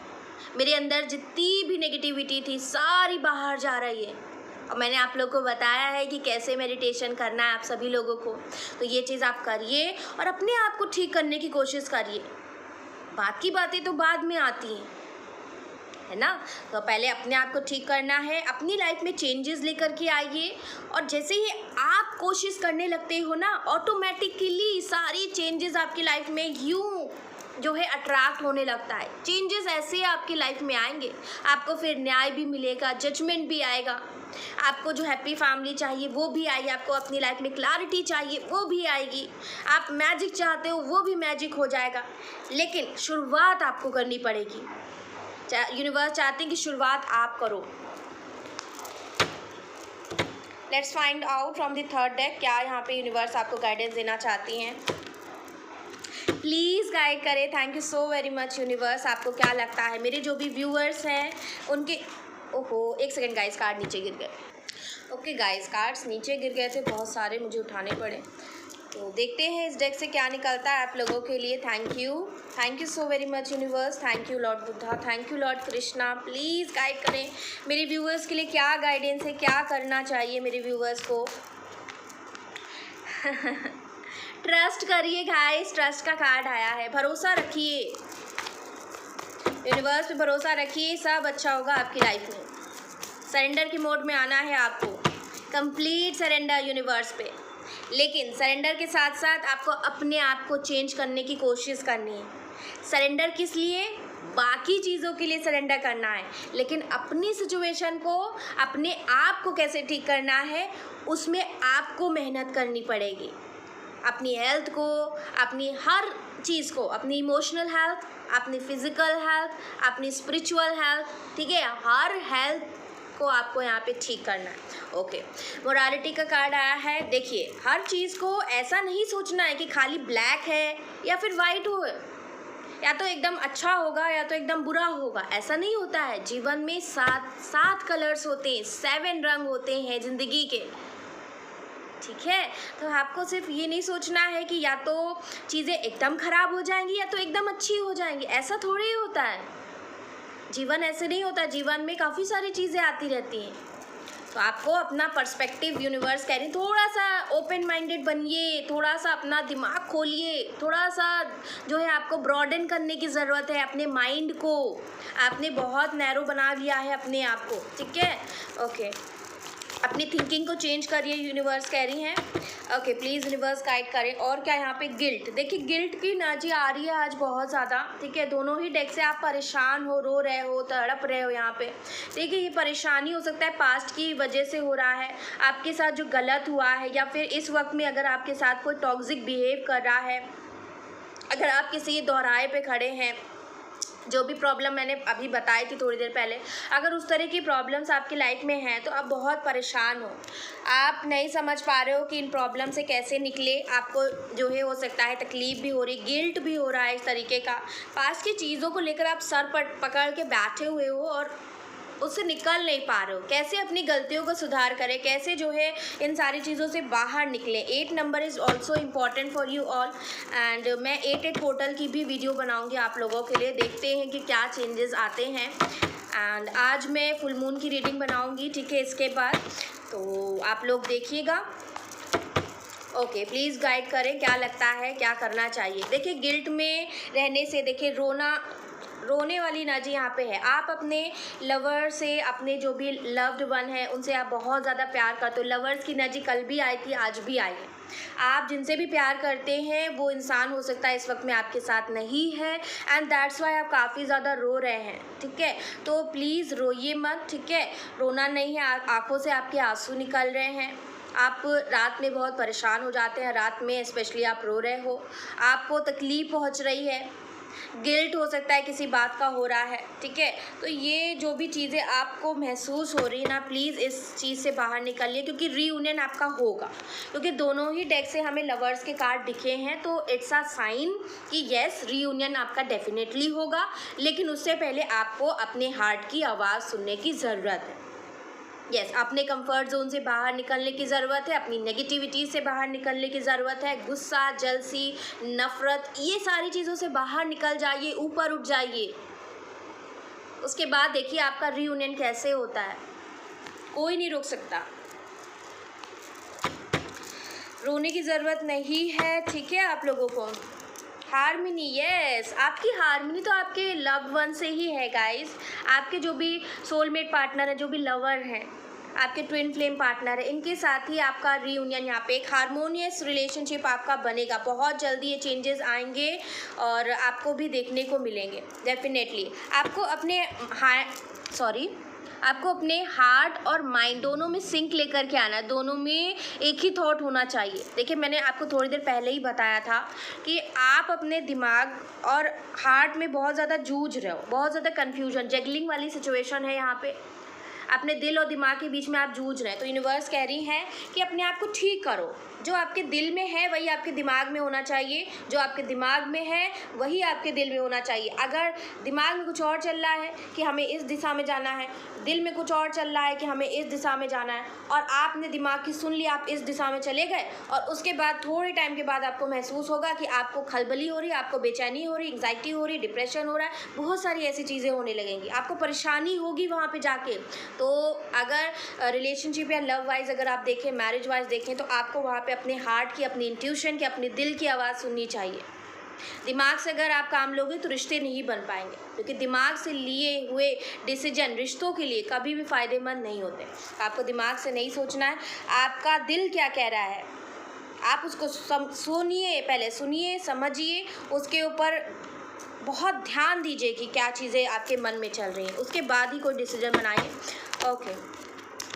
मेरे अंदर जितनी भी नेगेटिविटी थी सारी बाहर जा रही है। और मैंने आप लोगों को बताया है कि कैसे मेडिटेशन करना है आप सभी लोगों को। तो ये चीज़ आप करिए और अपने आप को ठीक करने की कोशिश करिए। बाकी बातें तो बाद में आती हैं, है ना। तो पहले अपने आप को ठीक करना है, अपनी लाइफ में चेंजेस लेकर के आइए, और जैसे ही आप कोशिश करने लगते हो ना, ऑटोमेटिकली सारी चेंजेस आपकी लाइफ में यूँ जो है अट्रैक्ट होने लगता है। चेंजेस ऐसे आपकी लाइफ में आएंगे, आपको फिर न्याय भी मिलेगा, जजमेंट भी आएगा, आपको जो हैप्पी फैमिली चाहिए वो भी आएगी, आपको अपनी लाइफ में क्लैरिटी चाहिए वो भी आएगी, आप मैजिक चाहते हो वो भी मैजिक हो जाएगा। लेकिन शुरुआत आपको करनी पड़ेगी। यूनिवर्स चाहते हैं कि शुरुआत आप करो। Let's find out from the third deck क्या यहाँ पे यूनिवर्स आपको गाइडेंस देना चाहती हैं। प्लीज़ गाइड करें। Thank you so very much universe. आपको क्या लगता है मेरे जो भी व्यूअर्स हैं उनके, ओहो एक सेकेंड गाइस, कार्ड नीचे गिर गए। ओके गाइस, कार्ड्स नीचे गिर गए थे, बहुत सारे मुझे उठाने पड़े। तो देखते हैं इस डेक से क्या निकलता है आप लोगों के लिए। Thank you so very much universe. Thank you lord Buddha, thank you lord Krishna. Please guide करें मेरे व्यूअर्स के लिए, क्या गाइडेंस है, क्या करना चाहिए मेरे व्यूअर्स को। ट्रस्ट करिए गाइस, ट्रस्ट का कार्ड आया है। भरोसा रखिए, यूनिवर्स पे भरोसा रखिए, सब अच्छा होगा आपकी लाइफ में। सरेंडर की मोड में आना है आपको, कंप्लीट सरेंडर यूनिवर्स पे। लेकिन सरेंडर के साथ साथ आपको अपने आप को चेंज करने की कोशिश करनी है। सरेंडर किस लिए? बाकी चीज़ों के लिए सरेंडर करना है, लेकिन अपनी सिचुएशन को, अपने आप को कैसे ठीक करना है उसमें आपको मेहनत करनी पड़ेगी। अपनी हेल्थ को, अपनी हर चीज़ को, अपनी इमोशनल हेल्थ, अपनी फिज़िकल हेल्थ, अपनी स्पिरिचुअल हेल्थ, ठीक है, हर हेल्थ को आपको यहाँ पे ठीक करना है। ओके, मोरालिटी का कार्ड आया है। देखिए, हर चीज़ को ऐसा नहीं सोचना है कि खाली ब्लैक है या फिर वाइट हो, या तो एकदम अच्छा होगा या तो एकदम बुरा होगा, ऐसा नहीं होता है। जीवन में सात कलर्स होते हैं, 7 रंग होते हैं ज़िंदगी के, ठीक है। तो आपको सिर्फ ये नहीं सोचना है कि या तो चीज़ें एकदम ख़राब हो जाएंगी या तो एकदम अच्छी हो जाएंगी, ऐसा थोड़ी ही होता है। जीवन ऐसे नहीं होता, जीवन में काफ़ी सारी चीज़ें आती रहती हैं। तो आपको अपना पर्सपेक्टिव, यूनिवर्स कह रही थोड़ा सा ओपन माइंडेड बनिए, थोड़ा सा अपना दिमाग खोलिए, थोड़ा सा जो है आपको ब्रॉडन करने की ज़रूरत है अपने माइंड को। आपने बहुत नैरो बना लिया है अपने आप को, ठीक है। ओके, अपनी थिंकिंग को चेंज करिए, यूनिवर्स कह रही हैं। ओके, प्लीज़ यूनिवर्स गाइड करें। और क्या यहाँ पे गिल्ट, देखिए गिल्ट की एनर्जी आ रही है आज बहुत ज़्यादा, ठीक है। दोनों ही डेक से आप परेशान हो, रो रहे हो, तड़प रहे हो यहाँ पे। देखिए, ये परेशानी हो सकता है पास्ट की वजह से हो रहा है, आपके साथ जो गलत हुआ है, या फिर इस वक्त में अगर आपके साथ कोई टॉक्सिक बिहेव कर रहा है, अगर आप किसी दोहराए पे खड़े हैं, जो भी प्रॉब्लम मैंने अभी बताई थी थोड़ी देर पहले, अगर उस तरह की प्रॉब्लम्स आपकी लाइफ में हैं तो आप बहुत परेशान हो, आप नहीं समझ पा रहे हो कि इन प्रॉब्लम से कैसे निकले। आपको जो है हो सकता है तकलीफ़ भी हो रही, गिल्ट भी हो रहा है इस तरीके का। पास की चीज़ों को लेकर आप सर पर पकड़ के बैठे हुए हो और उससे निकल नहीं पा रहे हो। कैसे अपनी गलतियों को सुधार करें, कैसे जो है इन सारी चीज़ों से बाहर निकले। 8 number is also important for you all, and मैं 8 पोर्टल की भी वीडियो बनाऊंगी आप लोगों के लिए। देखते हैं कि क्या चेंजेस आते हैं। एंड आज मैं फुल मून की रीडिंग बनाऊंगी, ठीक है, इसके बाद तो आप लोग देखिएगा। ओके, प्लीज़ गाइड करें, क्या लगता है क्या करना चाहिए। देखिए, गिल्ट में रहने से, देखिए रोने वाली एनर्जी यहाँ पे है। आप अपने लवर से, अपने जो भी लव्ड वन है उनसे आप बहुत ज़्यादा प्यार करते हो। लवर्स की एनर्जी कल भी आई थी, आज भी आई है। आप जिनसे भी प्यार करते हैं वो इंसान हो सकता है इस वक्त में आपके साथ नहीं है, एंड दैट्स वाई आप काफ़ी ज़्यादा रो रहे हैं, ठीक है। तो प्लीज़ रोइए मत, ठीक है। रोना नहीं है, आँखों से आपके आंसू निकल रहे हैं। आप रात में बहुत परेशान हो जाते हैं, रात में स्पेशली आप रो रहे हो, आपको तकलीफ़ पहुँच रही है, गिल्ट हो सकता है किसी बात का हो रहा है, ठीक है। तो ये जो भी चीज़ें आपको महसूस हो रही है ना, प्लीज़ इस चीज़ से बाहर निकलिए, क्योंकि रीयूनियन आपका होगा। क्योंकि दोनों ही डेक से हमें लवर्स के कार्ड दिखे हैं, तो इट्स अ साइन कि येस, रीयूनियन आपका डेफिनेटली होगा। लेकिन उससे पहले आपको अपने हार्ट की आवाज़ सुनने की ज़रूरत है। यस, अपने कंफर्ट जोन से बाहर निकलने की ज़रूरत है, अपनी नेगेटिविटी से बाहर निकलने की ज़रूरत है। गुस्सा, जलसी, नफ़रत, ये सारी चीज़ों से बाहर निकल जाइए, ऊपर उठ जाइए। उसके बाद देखिए आपका रीयूनियन कैसे होता है, कोई नहीं रोक सकता। रोने की ज़रूरत नहीं है, ठीक है। आप लोगों को हारमनी, यस, आपकी हारमनी तो आपके लव्ड वन से ही है गाइस। आपके जो भी सोलमेट पार्टनर है, जो भी लवर हैं, आपके ट्विन फ्लेम पार्टनर है, इनके साथ ही आपका रीयूनियन, यहाँ पे एक हारमोनियस रिलेशनशिप आपका बनेगा। बहुत जल्दी ये चेंजेस आएंगे और आपको भी देखने को मिलेंगे डेफिनेटली। आपको अपने हार्ट और माइंड दोनों में सिंक लेकर के आना है, दोनों में एक ही थॉट होना चाहिए। देखिए, मैंने आपको थोड़ी देर पहले ही बताया था कि आप अपने दिमाग और हार्ट में बहुत ज़्यादा जूझ रहे हो, बहुत ज़्यादा कन्फ्यूजन, जगलिंग वाली सिचुएशन है यहाँ पे। अपने दिल और दिमाग के बीच में आप जूझ रहे हैं। तो यूनिवर्स कह रही है कि अपने आप को ठीक करो। जो आपके दिल में है वही आपके दिमाग में होना चाहिए, जो आपके दिमाग में है वही आपके दिल में होना चाहिए। अगर दिमाग में कुछ और चल रहा है कि हमें इस दिशा में जाना है, दिल में कुछ और चल रहा है कि हमें इस दिशा में जाना है, और आपने दिमाग की सुन ली, आप इस दिशा में चले गए, और उसके बाद थोड़े टाइम के बाद आपको महसूस होगा कि आपको खलबली हो रही है, आपको बेचैनी हो रही, एंग्जाइटी हो रही, डिप्रेशन हो रहा है, बहुत सारी ऐसी चीज़ें होने लगेंगी, आपको परेशानी होगी वहाँ पे जाके। तो अगर रिलेशनशिप या लव वाइज अगर आप देखें, मैरिज वाइज देखें, तो आपको वहाँ पे अपने हार्ट की, अपनी इंट्यूशन की, अपने दिल की आवाज़ सुननी चाहिए। दिमाग से अगर आप काम लोगे तो रिश्ते नहीं बन पाएंगे, क्योंकि दिमाग से लिए हुए डिसीजन रिश्तों के लिए कभी भी फ़ायदेमंद नहीं होते। आपको दिमाग से नहीं सोचना है, आपका दिल क्या कह रहा है आप उसको सुनिए, पहले सुनिए, समझिए, उसके ऊपर बहुत ध्यान दीजिए कि क्या चीज़ें आपके मन में चल रही हैं, उसके बाद ही कोई डिसीजन बनाइए। ओके,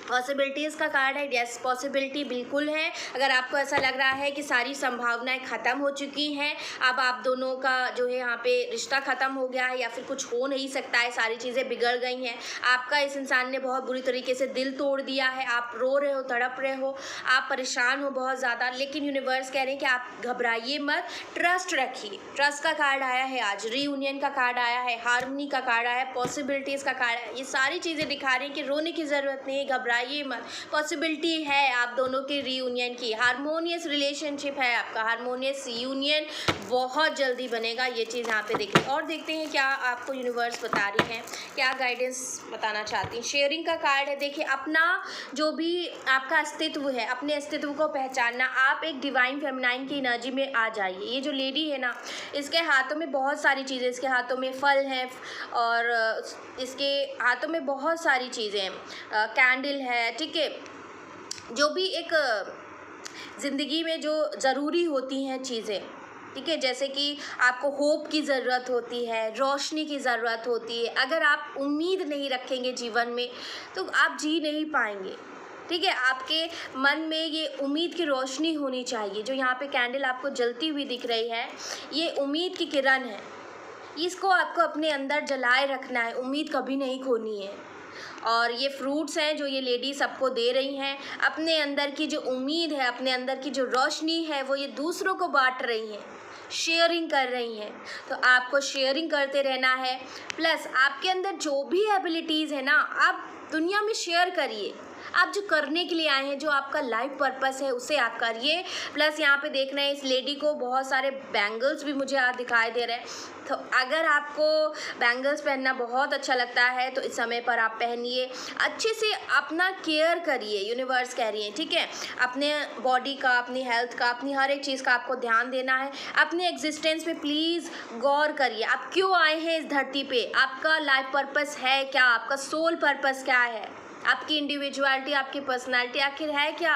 पॉसिबिलिटीज़ का कार्ड है। यस, पॉसिबिलिटी बिल्कुल है। अगर आपको ऐसा लग रहा है कि सारी संभावनाएं ख़त्म हो चुकी हैं, अब आप दोनों का जो है यहाँ पे रिश्ता ख़त्म हो गया है या फिर कुछ हो नहीं सकता है, सारी चीज़ें बिगड़ गई हैं, आपका इस इंसान ने बहुत बुरी तरीके से दिल तोड़ दिया है, आप रो रहे हो, तड़प रहे हो, आप परेशान हो बहुत ज़्यादा, लेकिन यूनिवर्स कह रहे हैं कि आप घबराइए मत, ट्रस्ट रखिए। ट्रस्ट का कार्ड आया है आज, रीयूनियन का कार्ड आया है, हार्मनी का कार्ड आया है, पॉसिबिलिटीज़ का कार्ड है। ये सारी चीज़ें दिखा रही हैं कि रोने की ज़रूरत नहीं है, घबराइए मत, पॉसिबिलिटी है आप दोनों के रीयूनियन की। हारमोनियस रिलेशनशिप है आपका, हारमोनियस यूनियन बहुत जल्दी बनेगा, ये चीज़ यहाँ पे देखिए। और देखते हैं क्या आपको यूनिवर्स बता रही है, क्या गाइडेंस बताना चाहती हैं। शेयरिंग का कार्ड है। देखिए, अपना जो भी आपका अस्तित्व है, अपने अस्तित्व को पहचानना, आप एक डिवाइन फेमिनाइन की एनर्जी में आ जाइए। ये जो लेडी है ना, इसके हाथों में बहुत सारी चीज़ें, इसके हाथों में फल हैं और इसके हाथों में बहुत सारी चीज़ें हैं, कैंडल है, ठीक है, जो भी एक ज़िंदगी में जो ज़रूरी होती हैं चीज़ें, ठीक है, जैसे कि आपको होप की ज़रूरत होती है, रोशनी की ज़रूरत होती है। अगर आप उम्मीद नहीं रखेंगे जीवन में तो आप जी नहीं पाएंगे, ठीक है। आपके मन में ये उम्मीद की रोशनी होनी चाहिए। जो यहाँ पे कैंडल आपको जलती हुई दिख रही है, ये उम्मीद की किरण है, इसको आपको अपने अंदर जलाए रखना है, उम्मीद कभी नहीं खोनी है। और ये फ्रूट्स हैं जो ये लेडी सबको दे रही हैं, अपने अंदर की जो उम्मीद है, अपने अंदर की जो रोशनी है, वो ये दूसरों को बांट रही हैं, शेयरिंग कर रही हैं। तो आपको शेयरिंग करते रहना है। प्लस आपके अंदर जो भी एबिलिटीज़ है ना, आप दुनिया में शेयर करिए। आप जो करने के लिए आए हैं, जो आपका लाइफ पर्पस है, उसे आप करिए। प्लस यहाँ पे देखना है, इस लेडी को बहुत सारे बैंगल्स भी मुझे आज दिखाई दे रहे हैं। तो अगर आपको बैंगल्स पहनना बहुत अच्छा लगता है तो इस समय पर आप पहनिए। अच्छे से अपना केयर करिए, यूनिवर्स कह रही है, ठीक है। अपने बॉडी का, अपनी हेल्थ का, अपनी हर एक चीज़ का आपको ध्यान देना है। अपने एग्जिस्टेंस पे प्लीज़ गौर करिए, आप क्यों आए हैं इस धरती पे, आपका लाइफ पर्पस है क्या, आपका सोल पर्पस क्या है, आपकी इंडिविजुअलिटी, आपकी पर्सनालिटी आखिर है क्या,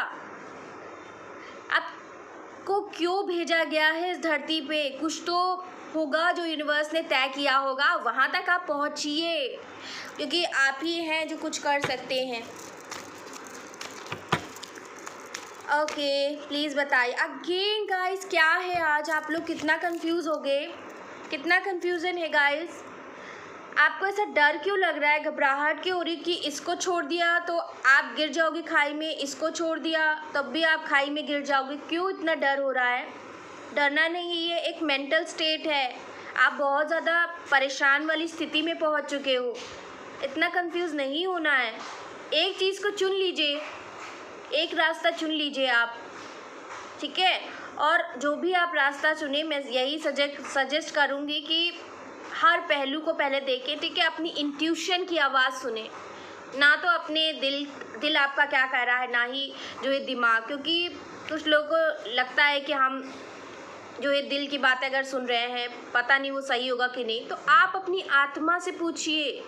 आपको क्यों भेजा गया है इस धरती पे। कुछ तो होगा जो यूनिवर्स ने तय किया होगा, वहाँ तक आप पहुँचिए, क्योंकि आप ही हैं जो कुछ कर सकते हैं। ओके, प्लीज़ बताइए अगेन गाइस, क्या है आज आप लोग कितना कंफ्यूज हो गए, कितना कंफ्यूजन है गाइस। आपको ऐसा डर क्यों लग रहा है, घबराहट क्यों हो रही कि इसको छोड़ दिया तो आप गिर जाओगे खाई में, इसको छोड़ दिया तब भी आप खाई में गिर जाओगे, क्यों इतना डर हो रहा है। डरना नहीं, ये एक मेंटल स्टेट है, आप बहुत ज़्यादा परेशान वाली स्थिति में पहुंच चुके हो, इतना कंफ्यूज नहीं होना है। एक चीज़ को चुन लीजिए, एक रास्ता चुन लीजिए आप, ठीक है। और जो भी आप रास्ता चुने, मैं यही सजेस्ट करूँगी कि हर पहलू को पहले देखें, ठीक है। अपनी इंट्यूशन की आवाज़ सुने, ना तो अपने दिल आपका क्या कह रहा है, ना ही जो है दिमाग, क्योंकि कुछ लोगों को लगता है कि हम जो है दिल की बातें अगर सुन रहे हैं, पता नहीं वो सही होगा कि नहीं। तो आप अपनी आत्मा से पूछिए,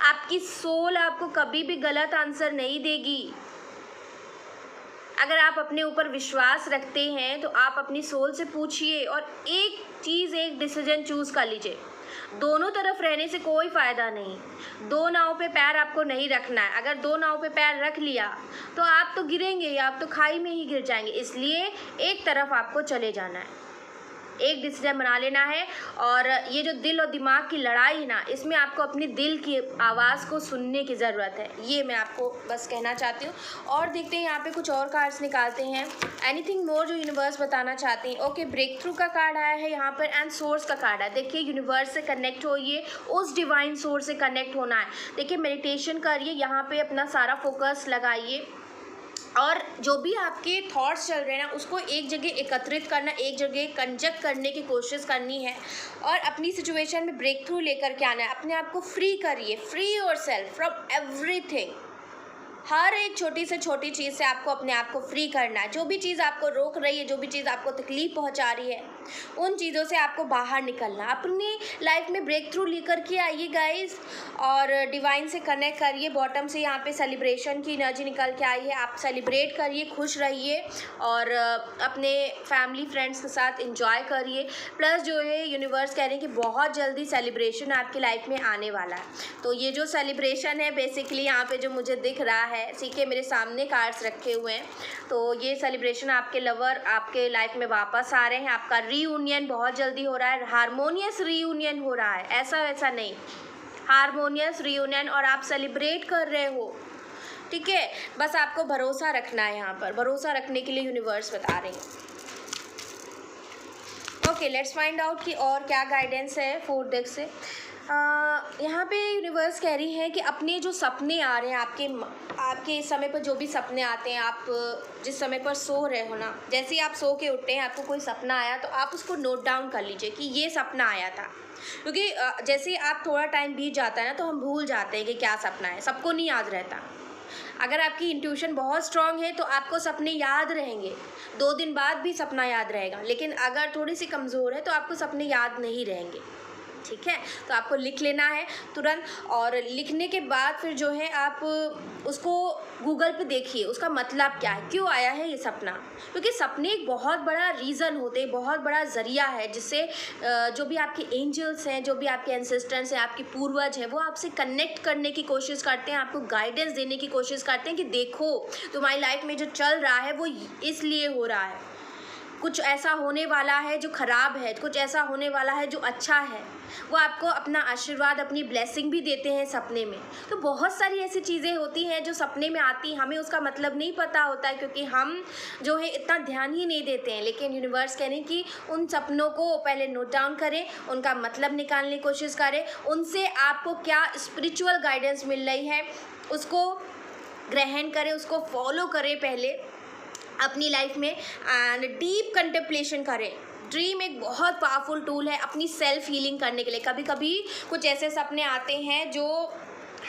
आपकी सोल आपको कभी भी गलत आंसर नहीं देगी। अगर आप अपने ऊपर विश्वास रखते हैं तो आप अपनी सोल से पूछिए और एक चीज़, एक डिसीजन चूज़ कर लीजिए। दोनों तरफ रहने से कोई फ़ायदा नहीं, दो नाव पे पैर आपको नहीं रखना है। अगर दो नाव पे पैर रख लिया तो आप तो गिरेंगे, आप तो खाई में ही गिर जाएंगे। इसलिए एक तरफ आपको चले जाना है, एक डिसीजन बना लेना है। और ये जो दिल और दिमाग की लड़ाई है ना, इसमें आपको अपनी दिल की आवाज़ को सुनने की ज़रूरत है, ये मैं आपको बस कहना चाहती हूँ। और देखते हैं यहाँ पे कुछ और कार्ड्स निकालते हैं, एनीथिंग मोर जो यूनिवर्स बताना चाहते हैं। ओके, ब्रेक थ्रू का कार्ड आया है यहाँ पर एंड सोर्स का कार्ड है। देखिए, यूनिवर्स से कनेक्ट होइए, उस डिवाइन सोर्स से कनेक्ट होना है। देखिए, मेडिटेशन करिए, यहाँ पर अपना सारा फोकस लगाइए और जो भी आपके थॉट्स चल रहे हैं ना, उसको एक जगह एकत्रित करना, एक जगह कंजक्ट करने की कोशिश करनी है और अपनी सिचुएशन में ब्रेक थ्रू लेकर के आना है। अपने आप को फ्री करिए, फ्री योरसेल्फ फ्रॉम एवरीथिंग। हर एक छोटी से छोटी चीज़ से आपको अपने आप को फ्री करना है। जो भी चीज़ आपको रोक रही है, जो भी चीज़ आपको तकलीफ़ पहुंचा रही है, उन चीज़ों से आपको बाहर निकलना। अपनी लाइफ में ब्रेक थ्रू लेकर के आइए गाइस और डिवाइन से कनेक्ट करिए। बॉटम से यहाँ पे सेलिब्रेशन की एनर्जी निकल के आई है, आप सेलिब्रेट करिए, खुश रहिए और अपने फैमिली फ्रेंड्स के साथ इंजॉय करिए। प्लस जो है यूनिवर्स कह रहे हैं कि बहुत जल्दी सेलिब्रेशन आपकी लाइफ में आने वाला है। तो ये जो सेलिब्रेशन है बेसिकली यहाँ पे जो मुझे दिख रहा है, ठीक है, मेरे सामने कार्ड्स रखे हुए हैं। तो ये सेलिब्रेशन आपके लवर आपके लाइफ में वापस आ रहे हैं, आपका रीयूनियन बहुत जल्दी हो रहा है, हारमोनियस रीयूनियन हो रहा है, ऐसा वैसा नहीं, हारमोनियस रीयूनियन, और आप सेलिब्रेट कर रहे हो, ठीक है। बस आपको भरोसा रखना है, यहाँ पर भरोसा रखने के लिए यूनिवर्स बता रहे हैं। ओके, लेट्स फाइंड आउट कि और क्या गाइडेंस है 4 डेक से। यहाँ पे यूनिवर्स कह रही है कि अपने जो सपने आ रहे हैं आपके इस समय पर, जो भी सपने आते हैं, आप जिस समय पर सो रहे हो ना, जैसे ही आप सो के उठते हैं, आपको कोई सपना आया तो आप उसको नोट डाउन कर लीजिए कि ये सपना आया था, क्योंकि जैसे ही आप थोड़ा टाइम बीत जाता है ना तो हम भूल जाते हैं कि क्या सपना है, सबको नहीं याद रहता। अगर आपकी इंट्यूशन बहुत स्ट्रांग है तो आपको सपने याद रहेंगे, 2 दिन बाद भी सपना याद रहेगा, लेकिन अगर थोड़ी सी कमज़ोर है तो आपको सपने याद नहीं रहेंगे, ठीक है। तो आपको लिख लेना है तुरंत, और लिखने के बाद फिर जो है आप उसको गूगल पे देखिए उसका मतलब क्या है, क्यों आया है ये सपना, क्योंकि सपने एक बहुत बड़ा रीज़न होते हैं, बहुत बड़ा ज़रिया है जिससे जो भी आपके एंजल्स हैं, जो भी आपके एंसेस्टर्स हैं, आपके पूर्वज हैं, वो आपसे कनेक्ट करने की कोशिश करते हैं, आपको गाइडेंस देने की कोशिश करते हैं कि देखो तुम्हारी लाइफ में जो चल रहा है वो इसलिए हो रहा है, कुछ ऐसा होने वाला है जो ख़राब है, कुछ ऐसा होने वाला है जो अच्छा है। वो आपको अपना आशीर्वाद, अपनी ब्लेसिंग भी देते हैं सपने में। तो बहुत सारी ऐसी चीज़ें होती हैं जो सपने में आती, हमें उसका मतलब नहीं पता होता है, क्योंकि हम जो है इतना ध्यान ही नहीं देते हैं। लेकिन यूनिवर्स कह रहे हैं कि उन सपनों को पहले नोट डाउन करें, उनका मतलब निकालने की कोशिश करें, उनसे आपको क्या स्पिरिचुअल गाइडेंस मिल रही है उसको ग्रहण करें, उसको फॉलो करें पहले अपनी लाइफ में, एंड डीप कंटेम्पलेशन करें। ड्रीम एक बहुत पावरफुल टूल है अपनी सेल्फ हीलिंग करने के लिए। कभी कभी कुछ ऐसे सपने आते हैं जो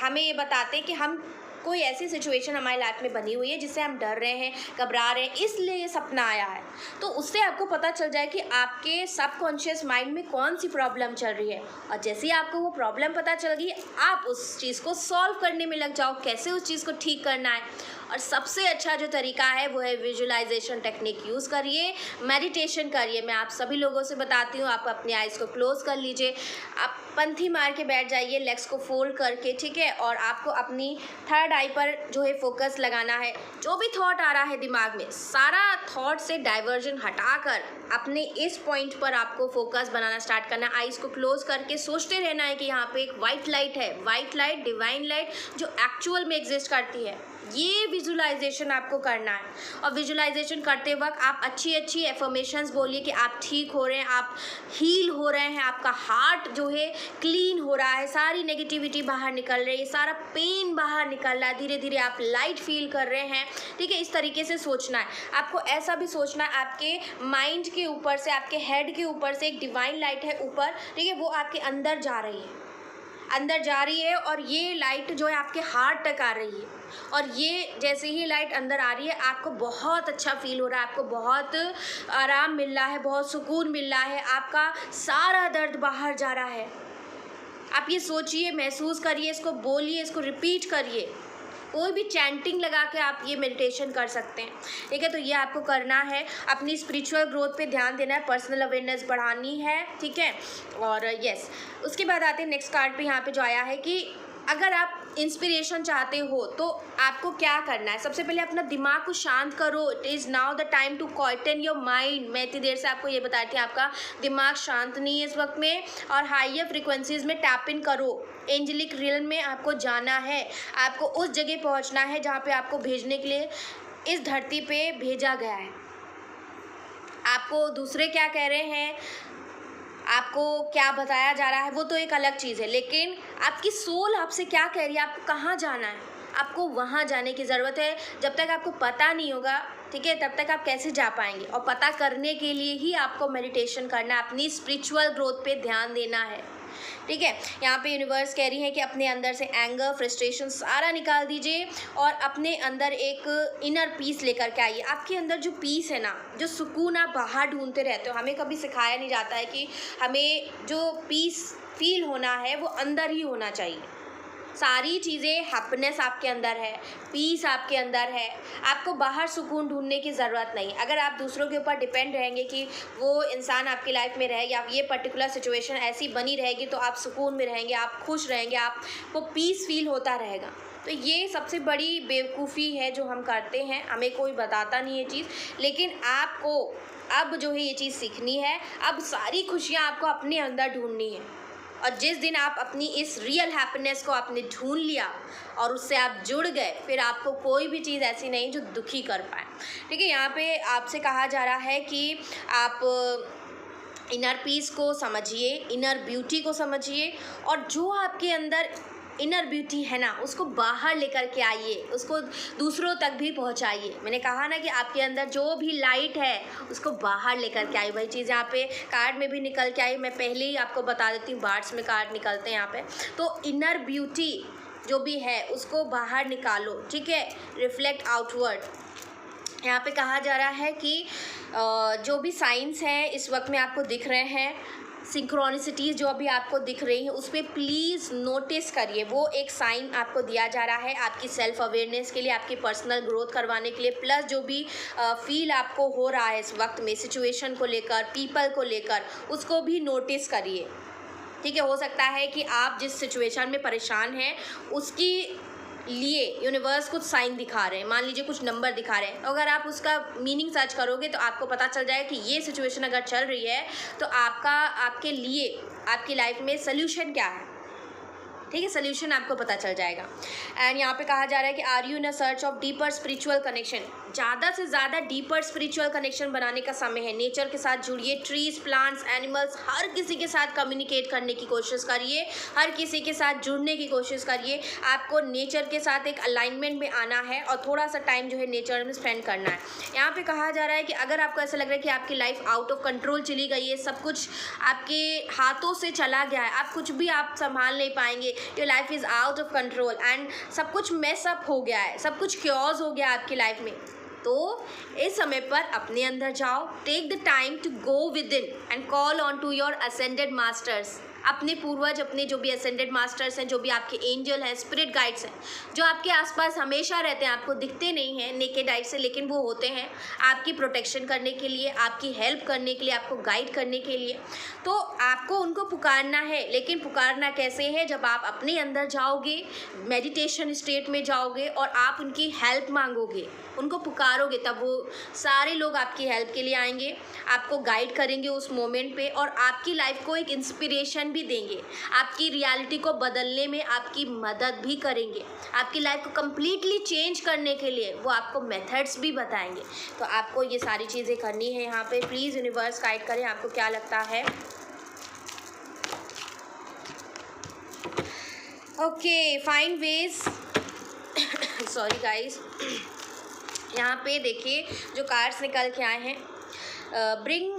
हमें ये बताते हैं कि हम कोई ऐसी सिचुएशन हमारी लाइफ में बनी हुई है जिससे हम डर रहे हैं, घबरा रहे हैं, इसलिए ये सपना आया है। तो उससे आपको पता चल जाए कि आपके सबकॉन्शियस माइंड में कौन सी प्रॉब्लम चल रही है, और जैसे ही आपको वो प्रॉब्लम पता चल गई आप उस चीज़ को सॉल्व करने में लग जाओ, कैसे उस चीज़ को ठीक करना है। और सबसे अच्छा जो तरीका है वो है विजुअलाइजेशन टेक्निक यूज़ करिए, मेडिटेशन करिए। मैं आप सभी लोगों से बताती हूँ, आप अपनी आइज़ को क्लोज कर लीजिए, आप पंथी मार के बैठ जाइए, लेग्स को फोल्ड करके, ठीक है। और आपको अपनी थर्ड आई पर जो है फोकस लगाना है। जो भी थॉट आ रहा है दिमाग में, सारा थॉट से डाइवर्जन हटाकर अपने इस पॉइंट पर आपको फोकस बनाना स्टार्ट करना है। आइज़ को क्लोज करके सोचते रहना है कि यहाँ पे एक वाइट लाइट है, वाइट लाइट, डिवाइन लाइट जो एक्चुअल में एग्जिस्ट करती है। ये विजुअलाइजेशन आपको करना है, और विजुअलाइजेशन करते वक्त आप अच्छी अच्छी एफर्मेशंस बोलिए कि आप ठीक हो रहे हैं, आप हील हो रहे हैं, आपका हार्ट जो है क्लीन हो रहा है, सारी नेगेटिविटी बाहर निकल रही है, सारा पेन बाहर निकल रहा है, धीरे धीरे आप लाइट फील कर रहे हैं, ठीक है। इस तरीके से सोचना है आपको। ऐसा भी सोचना है आपके माइंड के ऊपर से, आपके हेड के ऊपर से एक डिवाइन लाइट है ऊपर, ठीक है, वो आपके अंदर जा रही है, अंदर जा रही है, और ये लाइट जो है आपके हार्ट तक आ रही है। और ये जैसे ही लाइट अंदर आ रही है आपको बहुत अच्छा फील हो रहा है, आपको बहुत आराम मिल रहा है, बहुत सुकून मिल रहा है, आपका सारा दर्द बाहर जा रहा है। आप ये सोचिए, महसूस करिए, इसको बोलिए, इसको रिपीट करिए, कोई भी चैंटिंग लगा के आप ये मेडिटेशन कर सकते हैं, ठीक है। तो ये आपको करना है, अपनी स्पिरिचुअल ग्रोथ पे ध्यान देना है, पर्सनल अवेयरनेस बढ़ानी है, ठीक है। और यस, उसके बाद आते हैं नेक्स्ट कार्ड पे। यहाँ पे जो आया है कि अगर आप इंस्पिरेशन चाहते हो तो आपको क्या करना है। सबसे पहले अपना दिमाग को शांत करो। It is now the time to quieten your mind. मैं इतनी देर से आपको ये बताई थी, आपका दिमाग शांत नहीं है इस वक्त में, और हाइयर फ्रिक्वेंसीज में टैप इन करो। एंजेलिक रियल्म में आपको जाना है, आपको उस जगह पहुंचना है जहाँ पे आपको भेजने के लिए इस धरती पे भेजा गया है। आपको दूसरे क्या कह रहे हैं, आपको क्या बताया जा रहा है, वो तो एक अलग चीज़ है, लेकिन आपकी सोल आपसे क्या कह रही है, आपको कहाँ जाना है, आपको वहाँ जाने की ज़रूरत है। जब तक आपको पता नहीं होगा, ठीक है, तब तक आप कैसे जा पाएंगे। और पता करने के लिए ही आपको मेडिटेशन करना है, अपनी स्पिरिचुअल ग्रोथ पे ध्यान देना है, ठीक है। यहाँ पे यूनिवर्स कह रही है कि अपने अंदर से एंगर, फ्रस्ट्रेशन सारा निकाल दीजिए, और अपने अंदर एक इनर पीस लेकर के आइए। आपके अंदर जो पीस है ना, जो सुकून आप बाहर ढूंढते रहते हो, हमें कभी सिखाया नहीं जाता है कि हमें जो पीस फील होना है वो अंदर ही होना चाहिए। सारी चीज़ें, हैप्पीनेस आपके अंदर है, पीस आपके अंदर है, आपको बाहर सुकून ढूंढने की ज़रूरत नहीं। अगर आप दूसरों के ऊपर डिपेंड रहेंगे कि वो इंसान आपकी लाइफ में रहे, या ये पर्टिकुलर सिचुएशन ऐसी बनी रहेगी तो आप सुकून में रहेंगे, आप खुश रहेंगे, आपको पीस फील होता रहेगा, तो ये सबसे बड़ी बेवकूफ़ी है जो हम करते हैं, हमें कोई बताता नहीं ये चीज़। लेकिन आपको अब जो है ये चीज़ सीखनी है, अब सारी खुशियाँ आपको अपने अंदर ढूंढनी है। और जिस दिन आप अपनी इस रियल हैप्पीनेस को आपने ढूंढ लिया और उससे आप जुड़ गए, फिर आपको कोई भी चीज़ ऐसी नहीं जो दुखी कर पाए। ठीक है, यहाँ पे आपसे कहा जा रहा है कि आप इनर पीस को समझिए, इनर ब्यूटी को समझिए, और जो आपके अंदर इनर ब्यूटी है ना, उसको बाहर लेकर के आइए, उसको दूसरों तक भी पहुंचाइए। मैंने कहा ना कि आपके अंदर जो भी लाइट है उसको बाहर लेकर के आई। वही चीज़ यहाँ पे कार्ड में भी निकल के आई। मैं पहले ही आपको बता देती हूँ, बार्ड्स में कार्ड निकलते हैं यहाँ पे। तो इनर ब्यूटी जो भी है उसको बाहर निकालो, ठीक है, रिफ्लेक्ट आउटवर्ड। यहाँ पे कहा जा रहा है कि जो भी साइंस हैं इस वक्त में आपको दिख रहे हैं, सिंक्रोनिसिटीज़ जो अभी आपको दिख रही हैं, उस पर प्लीज़ नोटिस करिए। वो एक साइन आपको दिया जा रहा है आपकी सेल्फ अवेयरनेस के लिए, आपकी पर्सनल ग्रोथ करवाने के लिए। प्लस जो भी फील आपको हो रहा है इस वक्त में सिचुएशन को लेकर, पीपल को लेकर, उसको भी नोटिस करिए। ठीक है, हो सकता है कि आप जिस सिचुएशन में परेशान हैं उसकी लिए यूनिवर्स कुछ साइन दिखा रहे हैं, मान लीजिए कुछ नंबर दिखा रहे हैं। तो अगर आप उसका मीनिंग सर्च करोगे तो आपको पता चल जाएगा कि ये सिचुएशन अगर चल रही है तो आपके लिए आपकी लाइफ में सल्यूशन क्या है। ठीक है, सल्यूशन आपको पता चल जाएगा। एंड यहाँ पे कहा जा रहा है कि are you in a search of deeper spiritual connection. ज़्यादा से ज़्यादा डीपर स्पिरिचुअल कनेक्शन बनाने का समय है। नेचर के साथ जुड़िए, ट्रीज, प्लांट्स, एनिमल्स, हर किसी के साथ कम्युनिकेट करने की कोशिश करिए, हर किसी के साथ जुड़ने की कोशिश करिए। आपको नेचर के साथ एक अलाइनमेंट में आना है और थोड़ा सा टाइम जो है नेचर में स्पेंड करना है। यहाँ पे कहा जा रहा है कि अगर आपको ऐसा लग रहा है कि आपकी लाइफ आउट ऑफ कंट्रोल चली गई है, सब कुछ आपके हाथों से चला गया है, आप कुछ भी आप संभाल नहीं पाएंगे, your life is out of control and सब कुछ मेस अप हो गया है, सब कुछ क्योज हो गया आपकी लाइफ में, तो इस समय पर अपने अंदर जाओ। Take the time to go within and call on to your ascended masters. अपने पूर्वज, अपने जो भी असेंडेड मास्टर्स हैं, जो भी आपके एंजल हैं, स्पिरिट गाइड्स हैं, जो आपके आसपास हमेशा रहते हैं, आपको दिखते नहीं हैं नेकेड आई से, लेकिन वो होते हैं आपकी प्रोटेक्शन करने के लिए, आपकी हेल्प करने के लिए, आपको गाइड करने के लिए। तो आपको उनको पुकारना है, लेकिन पुकारना कैसे है? जब आप अपने अंदर जाओगे, मेडिटेशन स्टेट में जाओगे और आप उनकी हेल्प मांगोगे, उनको पुकारोगे, तब वो सारे लोग आपकी हेल्प के लिए आएंगे, आपको गाइड करेंगे उस मोमेंट पे और आपकी लाइफ को एक इंस्पिरेशन भी देंगे, आपकी रियलिटी को बदलने में आपकी मदद भी करेंगे, आपकी लाइफ को कम्प्लीटली चेंज करने के लिए वो आपको मेथड्स भी बताएंगे। तो आपको ये सारी चीज़ें करनी है यहाँ पे। प्लीज़ यूनिवर्स गाइड करें, आपको क्या लगता है। Okay, find ways sorry guys. यहाँ पे देखिए जो कार्ड्स निकल के आए हैं, bring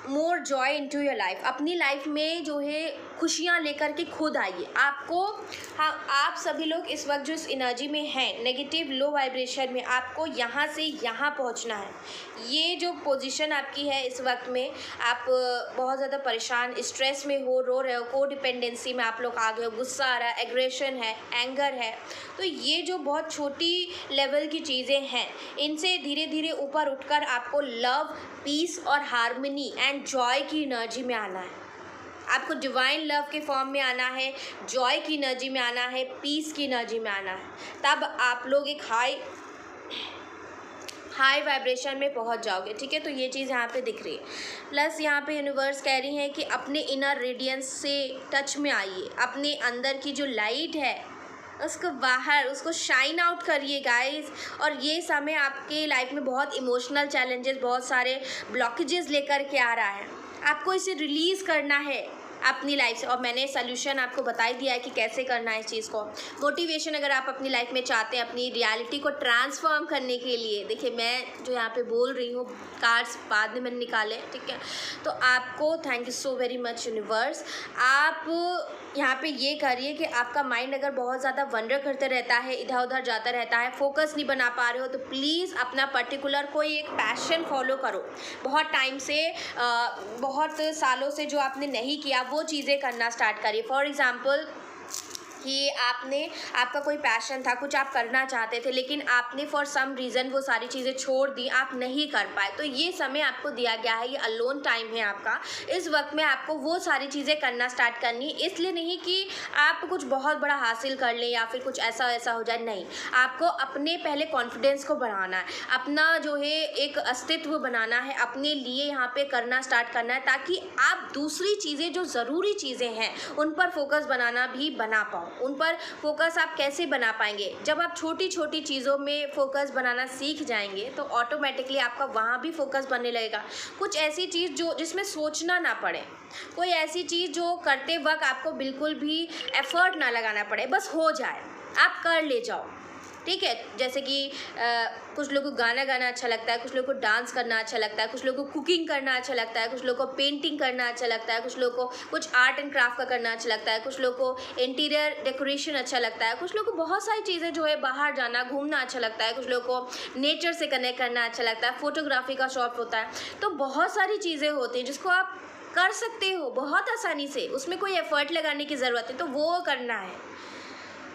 more Joy into your life. अपनी लाइफ में जो है खुशियाँ लेकर के खुद आइए। आपको, हाँ, आप सभी लोग इस वक्त जो इस एनर्जी में हैं, नेगेटिव लो वाइब्रेशन में, आपको यहाँ से यहाँ पहुँचना है। ये जो पोजीशन आपकी है इस वक्त में, आप बहुत ज़्यादा परेशान, स्ट्रेस में हो, रो रहे हो, को डिपेंडेंसी में आप लोग आ गए हो, गुस्सा आ रहा है, एग्रेशन है, एंगर है। तो ये जो बहुत छोटी लेवल की चीज़ें हैं, इनसे धीरे धीरे ऊपर उठकर आपको लव, पीस और हार्मनी एंड जॉय की एनर्जी में आना है। आपको डिवाइन लव के फॉर्म में आना है, जॉय की एनर्जी में आना है, पीस की एनर्जी में आना है। तब आप लोग एक हाई वाइब्रेशन में पहुंच जाओगे। ठीक है, तो ये चीज़ यहाँ पे दिख रही है। प्लस यहाँ पे यूनिवर्स कह रही है कि अपने इनर रेडियंस से टच में आइए, अपने अंदर की जो लाइट है उसको बाहर, उसको शाइन आउट करिए गाइस। और ये समय आपके लाइफ में बहुत इमोशनल चैलेंजेस, बहुत सारे ब्लॉकेजेस लेकर के आ रहा है, आपको इसे रिलीज़ करना है अपनी लाइफ से। और मैंने सोल्यूशन आपको बता ही दिया है कि कैसे करना है इस चीज़ को। मोटिवेशन अगर आप अपनी लाइफ में चाहते हैं अपनी रियलिटी को ट्रांसफॉर्म करने के लिए, देखिए मैं जो यहाँ पे बोल रही हूँ, कार्ड्स बाद में मैंने निकाले, ठीक है। तो आपको thank you so very much universe. आप यहाँ पे ये करिए कि आपका माइंड अगर बहुत ज़्यादा वंडर करते रहता है, इधर उधर जाता रहता है, फोकस नहीं बना पा रहे हो, तो प्लीज़ अपना पर्टिकुलर कोई एक पैशन फॉलो करो। बहुत टाइम से, बहुत सालों से जो आपने नहीं किया वो चीज़ें करना स्टार्ट करिए। फॉर एग्ज़ाम्पल कि आपका कोई पैशन था, कुछ आप करना चाहते थे, लेकिन आपने फॉर सम रीज़न वो सारी चीज़ें छोड़ दी, आप नहीं कर पाए। तो ये समय आपको दिया गया है, ये अलोन टाइम है आपका। इस वक्त में आपको वो सारी चीज़ें करना स्टार्ट करनी, इसलिए नहीं कि आप कुछ बहुत बड़ा हासिल कर लें या फिर कुछ ऐसा हो जाए, नहीं। आपको अपने पहले कॉन्फिडेंस को बढ़ाना है, अपना जो है एक अस्तित्व बनाना है, अपने लिए यहाँ पे करना स्टार्ट करना है, ताकि आप दूसरी चीज़ें जो ज़रूरी चीज़ें हैं उन पर फोकस बना पाओ। उन पर फोकस आप कैसे बना पाएंगे? जब आप छोटी छोटी चीज़ों में फोकस बनाना सीख जाएंगे तो ऑटोमेटिकली आपका वहाँ भी फोकस बनने लगेगा। कुछ ऐसी चीज़ जो जिसमें सोचना ना पड़े, कोई ऐसी चीज़ जो करते वक्त आपको बिल्कुल भी एफर्ट ना लगाना पड़े, बस हो जाए, आप कर ले जाओ, ठीक है। जैसे कि कुछ लोगों को गाना गाना अच्छा लगता है, कुछ लोगों को डांस करना अच्छा लगता है, कुछ लोगों को कुकिंग करना अच्छा लगता है, कुछ लोगों को पेंटिंग करना अच्छा लगता है, कुछ लोगों को कुछ आर्ट एंड क्राफ्ट का करना अच्छा लगता है, कुछ लोगों को इंटीरियर डेकोरेशन अच्छा लगता है, कुछ लोगों को बहुत सारी चीज़ें जो है बाहर जाना घूमना अच्छा लगता है, कुछ लोगों को नेचर से कनेक्ट करना अच्छा लगता है, फोटोग्राफी का शौक होता है। तो बहुत सारी चीज़ें होती हैं जिसको आप कर सकते हो बहुत आसानी से, उसमें कोई एफर्ट लगाने की ज़रूरत है, तो वो करना है।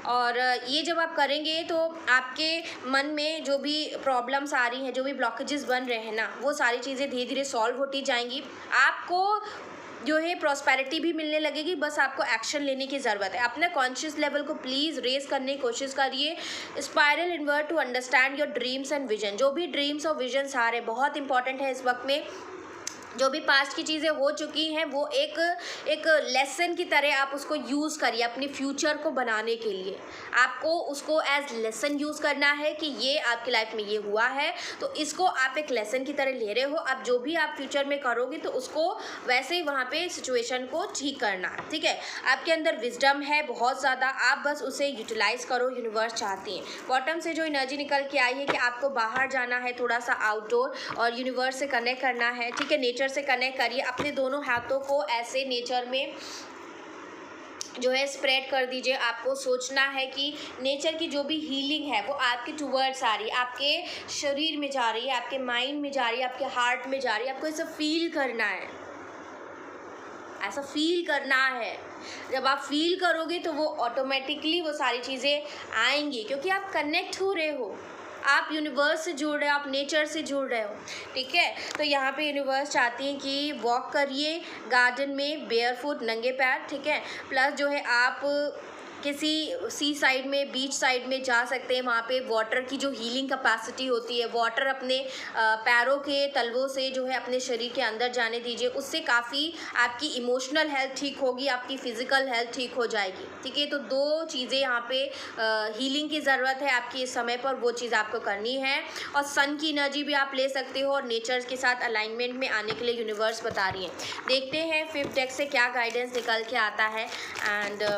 और ये जब आप करेंगे तो आपके मन में जो भी प्रॉब्लम्स आ रही हैं, जो भी ब्लॉकेजेस बन रहे हैं ना, वो सारी चीज़ें धीरे धीरे सॉल्व होती जाएंगी। आपको जो है प्रॉस्पेरिटी भी मिलने लगेगी, बस आपको एक्शन लेने की ज़रूरत है। अपने कॉन्शियस लेवल को प्लीज़ रेज करने की कोशिश करिए। Spiral invert to understand your dreams and vision. जो भी ड्रीम्स और विजन्स आ रहे हैं बहुत इंपॉर्टेंट है इस वक्त में। जो भी पास्ट की चीज़ें हो चुकी हैं वो एक लेसन की तरह आप उसको यूज़ करिए अपने फ्यूचर को बनाने के लिए। आपको उसको एज लेसन यूज़ करना है कि ये आपकी लाइफ में ये हुआ है, तो इसको आप एक लेसन की तरह ले रहे हो। अब जो भी आप फ्यूचर में करोगे तो उसको वैसे ही वहाँ पे सिचुएशन को ठीक करना है, ठीक है। आपके अंदर विजडम है बहुत ज़्यादा, आप बस उसे यूटिलाइज करो। यूनिवर्स चाहती है, बॉटम से जो एनर्जी निकल के आई है कि आपको बाहर जाना है, थोड़ा सा आउटडोर, और यूनिवर्स से कनेक्ट करना है, ठीक है। नेचर से कनेक्ट करिए, अपने दोनों हाथों को ऐसे नेचर में जो है स्प्रेड कर दीजिए। आपको सोचना है कि नेचर की जो भी हीलिंग है वो आपके टूवर्ड्स आ रही है, आपके शरीर में जा रही है, आपके माइंड में जा रही है, आपके हार्ट में जा रही है। आपको ऐसा फील करना है, ऐसा फील करना है। जब आप फील करोगे तो वो ऑटोमेटिकली वो सारी चीज़ें आएंगी, क्योंकि आप कनेक्ट हो रहे हो, आप यूनिवर्स से जुड़ रहे हो, आप नेचर से जुड़ रहे हो, ठीक है। तो यहाँ पे यूनिवर्स चाहती है कि वॉक करिए गार्डन में बेयरफुट, नंगे पैर, ठीक है। प्लस जो है आप किसी सी साइड में, बीच साइड में जा सकते हैं। वहाँ पे वाटर की जो हीलिंग कैपेसिटी होती है, वाटर अपने पैरों के तलवों से जो है अपने शरीर के अंदर जाने दीजिए। उससे काफ़ी आपकी इमोशनल हेल्थ ठीक होगी, आपकी फ़िज़िकल हेल्थ ठीक हो जाएगी, ठीक है। तो दो चीज़ें यहाँ पे हीलिंग की ज़रूरत है आपकी इस समय पर, वो चीज़ आपको करनी है। और सन की एनर्जी भी आप ले सकते हो, और नेचर के साथ अलाइनमेंट में आने के लिए यूनिवर्स बता रही है। देखते हैं 5th डेक से क्या गाइडेंस निकल के आता है। एंड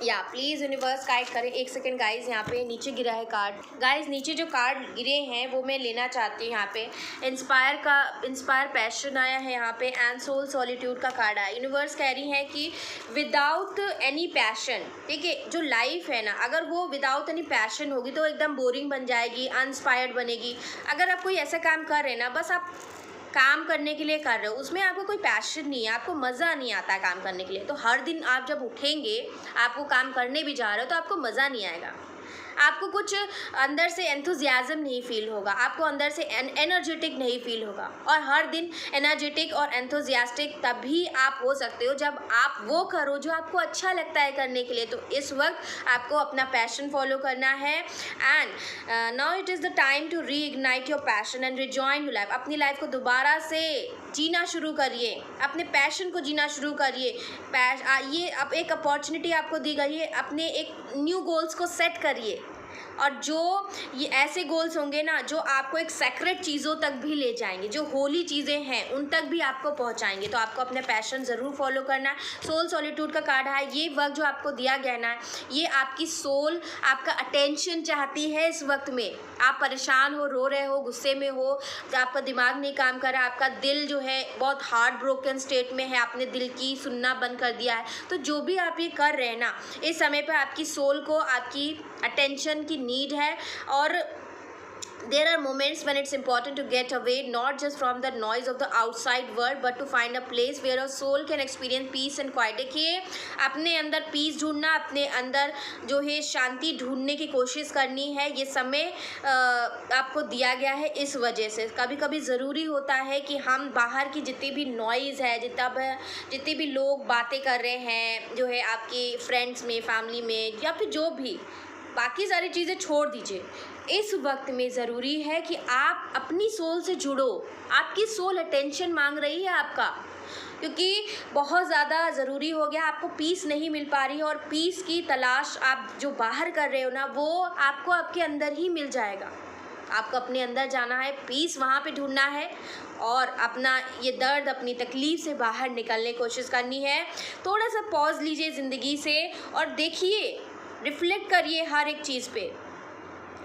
या प्लीज़ यूनिवर्स गाइड करें। एक सेकेंड गाइज, यहाँ पे नीचे गिरा है कार्ड। गाइज नीचे जो कार्ड गिरे हैं वो मैं लेना चाहती हूँ। यहाँ पे इंस्पायर पैशन आया है यहाँ पे, एंड सोल सॉलिट्यूड का कार्ड आया। यूनिवर्स कह रही है कि विदाउट एनी पैशन, ठीक है, जो लाइफ है ना, अगर वो विदाउट एनी पैशन होगी तो एकदम बोरिंग बन जाएगी, अनइंस्पायर्ड बनेगी। अगर आप कोई ऐसा काम कर रहे हैं ना, बस आप काम करने के लिए कर रहे हो, उसमें आपको कोई पैशन नहीं है, आपको मज़ा नहीं आता है काम करने के लिए, तो हर दिन आप जब उठेंगे, आपको काम करने भी जा रहे हो, तो आपको मज़ा नहीं आएगा, आपको कुछ अंदर से एंथुजियाज़म नहीं फील होगा, आपको अंदर से एनर्जेटिक नहीं फील होगा। और हर दिन एनर्जेटिक और एंथुजियास्टिक तभी आप हो सकते हो जब आप वो करो जो आपको अच्छा लगता है करने के लिए। तो इस वक्त आपको अपना पैशन फॉलो करना है। And now it is the time to reignite your passion and rejoin your life. अपनी लाइफ को दोबारा से जीना शुरू करिए, अपने पैशन को जीना शुरू करिए। ये अब एक अपॉर्चुनिटी आपको दी गई है, अपने एक न्यू गोल्स को सेट करिए। और जो ये ऐसे गोल्स होंगे ना जो आपको एक सेक्रेट चीज़ों तक भी ले जाएंगे, जो होली चीज़ें हैं उन तक भी आपको पहुंचाएंगे। तो आपको अपने पैशन ज़रूर फॉलो करना है। सोल सॉलिट्यूड का कार्ड है। ये वक्त जो आपको दिया गया ना, ये आपकी सोल आपका अटेंशन चाहती है। इस वक्त में आप परेशान हो, रो रहे हो, गुस्से में हो, आपका दिमाग नहीं काम कर रहा, आपका दिल जो है बहुत हार्ट ब्रोकन स्टेट में है, आपने दिल की सुनना बंद कर दिया है। तो जो भी आप ये कर रहे हैं ना, इस समय पर आपकी सोल को आपकी अटेंशन की नीड है। और There are moments when it's important to get away, not just from the noise of the outside world, but to find a place where a soul can experience peace and quiet. देखिए, अपने अंदर piece ढूंढना, अपने अंदर जो है शांति ढूंढने की कोशिश करनी है। ये समय आपको दिया गया है इस वजह से। कभी कभी ज़रूरी होता है कि हम बाहर की जितनी भी नॉइज़ है, जितने भी लोग बातें कर रहे हैं, जो है आपकी फ्रेंड्स में, फैमिली में, या फिर जो भी बाकी सारी चीज़ें छोड़ दीजिए। इस वक्त में ज़रूरी है कि आप अपनी सोल से जुड़ो। आपकी सोल अटेंशन मांग रही है आपका, क्योंकि बहुत ज़्यादा ज़रूरी हो गया, आपको पीस नहीं मिल पा रही है। और पीस की तलाश आप जो बाहर कर रहे हो ना, वो आपको आपके अंदर ही मिल जाएगा। आपको अपने अंदर जाना है, पीस वहाँ पे ढूंढना है और अपना ये दर्द, अपनी तकलीफ़ से बाहर निकलने की कोशिश करनी है। थोड़ा सा पॉज लीजिए ज़िंदगी से और देखिए, रिफ्लेक्ट करिए हर एक चीज़ पे।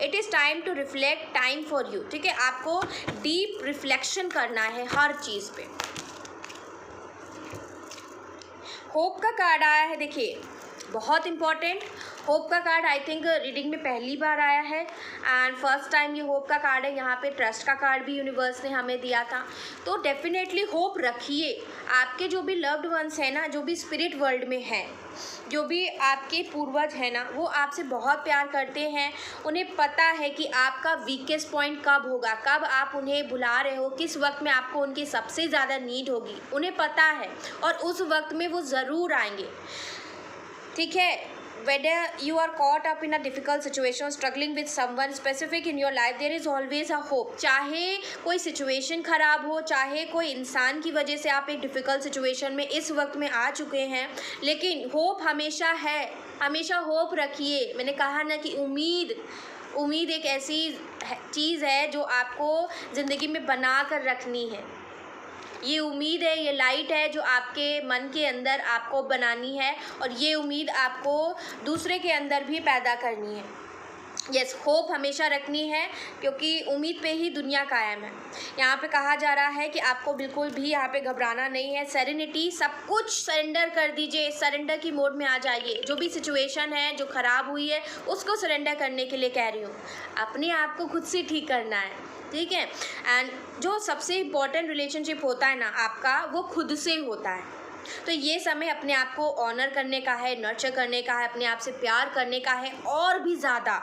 It is time to reflect, time for you. ठीक है, आपको डीप रिफ्लेक्शन करना है हर चीज़ पे। होप का कार्ड आया है, देखिए बहुत इम्पॉर्टेंट। होप का कार्ड आई थिंक रीडिंग में पहली बार आया है एंड फर्स्ट टाइम ये होप का कार्ड है। यहाँ पे ट्रस्ट का कार्ड भी यूनिवर्स ने हमें दिया था। तो डेफिनेटली होप रखिए। आपके जो भी लव्ड वंस हैं ना, जो भी स्पिरिट वर्ल्ड में हैं, जो भी आपके पूर्वज हैं ना, वो आपसे बहुत प्यार करते हैं। उन्हें पता है कि आपका वीकेस्ट पॉइंट कब होगा, कब आप उन्हें बुला रहे हो, किस वक्त में आपको उनकी सबसे ज़्यादा नीड होगी, उन्हें पता है और उस वक्त में वो ज़रूर आएंगे। ठीक है, whether you are caught up in a difficult situation, struggling with someone specific in your life, there is always a hope। चाहे कोई सिचुएशन ख़राब हो, चाहे कोई इंसान की वजह से आप एक डिफ़िकल्ट सिचुएशन में इस वक्त में आ चुके हैं, लेकिन होप हमेशा है। हमेशा होप रखिए। मैंने कहा ना कि उम्मीद एक ऐसी चीज़ है जो आपको ज़िंदगी में बना कर रखनी है। ये उम्मीद है, ये लाइट है जो आपके मन के अंदर आपको बनानी है और ये उम्मीद आपको दूसरे के अंदर भी पैदा करनी है। यस, होप हमेशा रखनी है, क्योंकि उम्मीद पे ही दुनिया कायम है। यहाँ पे कहा जा रहा है कि आपको बिल्कुल भी यहाँ पे घबराना नहीं है। सेरेनिटी, सब कुछ सरेंडर कर दीजिए, सरेंडर की मोड में आ जाइए। जो भी सिचुएशन है जो ख़राब हुई है उसको सरेंडर करने के लिए कह रही हूँ। अपने आप को खुद से ठीक करना है। ठीक है, एंड जो सबसे इम्पॉर्टेंट रिलेशनशिप होता है ना आपका, वो खुद से होता है। तो ये समय अपने आप को ऑनर करने का है, नर्चर करने का है, अपने आप से प्यार करने का है और भी ज़्यादा।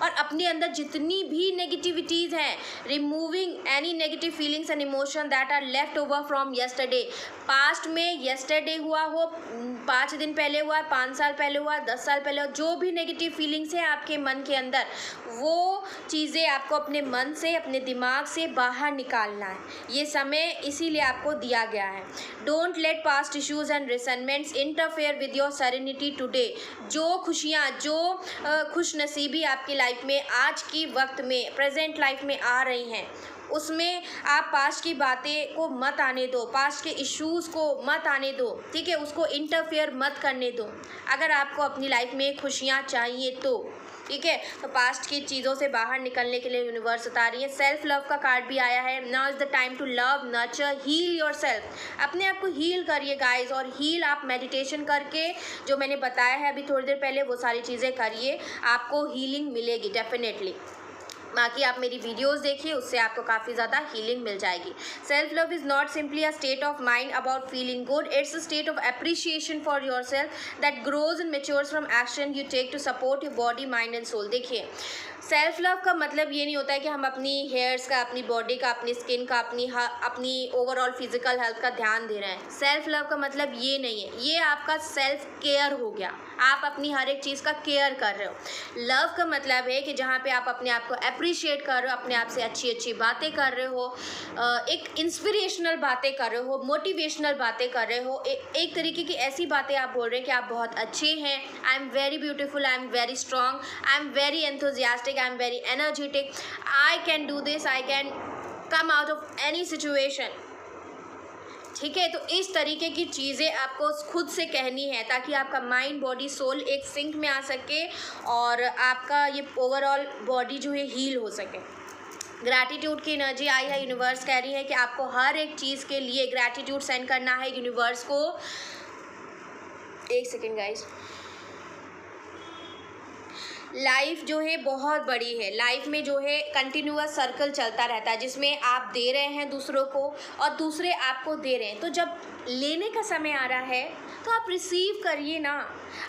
और अपने अंदर जितनी भी नेगेटिविटीज़ हैं, removing any negative feelings and emotion that are left over from yesterday. Past में येस्टरडे हुआ हो, 5 दिन पहले हुआ, 5 साल पहले हुआ, 10 साल पहले हुआ, जो भी नेगेटिव फीलिंग्स हैं आपके मन के अंदर, वो चीज़ें आपको अपने मन से, अपने दिमाग से बाहर निकालना है। ये समय इसीलिए आपको दिया गया है। Don't let past issues and resentments interfere with your serenity today. जो खुशियाँ, जो खुश नसीबी आपकी लाइफ में आज की वक्त में, प्रेजेंट लाइफ में आ रही हैं, उसमें आप पास्ट की बातें को मत आने दो, पास्ट के इश्यूज़ को मत आने दो। ठीक है, उसको इंटरफेयर मत करने दो। अगर आपको अपनी लाइफ में खुशियाँ चाहिए तो ठीक है, तो पास्ट की चीज़ों से बाहर निकलने के लिए यूनिवर्स बता रही है। सेल्फ लव का कार्ड भी आया है। Now is the time to love, nurture, heal yourself. अपने आप को हील करिए गाइज, और हील आप मेडिटेशन करके, जो मैंने बताया है अभी थोड़ी देर पहले, वो सारी चीज़ें करिए, आपको हीलिंग मिलेगी डेफिनेटली। बाकी आप मेरी वीडियोस देखिए, उससे आपको काफ़ी ज़्यादा हीलिंग मिल जाएगी। Self love is not simply a state of mind about feeling good, it's a state of appreciation for yourself that grows and matures from action you take to support your body, mind and soul. देखिए, self love का मतलब ये नहीं होता है कि हम अपनी हेयर्स का, अपनी बॉडी का, अपनी स्किन का, अपनी ओवरऑल फिजिकल हेल्थ का ध्यान दे रहे हैं। सेल्फ लव का मतलब ये नहीं है, ये आपका सेल्फ केयर हो गया। आप अपनी हर एक चीज़ का केयर कर रहे हो। लव का मतलब है कि जहाँ पे आप अपने आप को अप्रिशिएट कर रहे हो, अपने आप से अच्छी अच्छी बातें कर रहे हो, एक इंस्पिरेशनल बातें कर रहे हो, मोटिवेशनल बातें कर रहे हो, एक तरीके की ऐसी बातें आप बोल रहे हैं कि आप बहुत अच्छे हैं, I am very beautiful, I am very strong, I am very enthusiastic, I am very energetic, I can do this, I can come out of any situation। ठीक है, तो इस तरीके की चीज़ें आपको खुद से कहनी है, ताकि आपका माइंड, बॉडी, सोल एक सिंक में आ सके और आपका ये ओवरऑल बॉडी जो है हील हो सके। ग्रैटिट्यूड की एनर्जी आई है। यूनिवर्स कह रही है कि आपको हर एक चीज़ के लिए ग्रैटिट्यूड सेंड करना है यूनिवर्स को। एक सेकेंड गाइज, लाइफ जो है बहुत बड़ी है। लाइफ में जो है कंटिन्यूअस सर्कल चलता रहता है, जिसमें आप दे रहे हैं दूसरों को और दूसरे आपको दे रहे हैं। तो जब लेने का समय आ रहा है तो आप रिसीव करिए ना।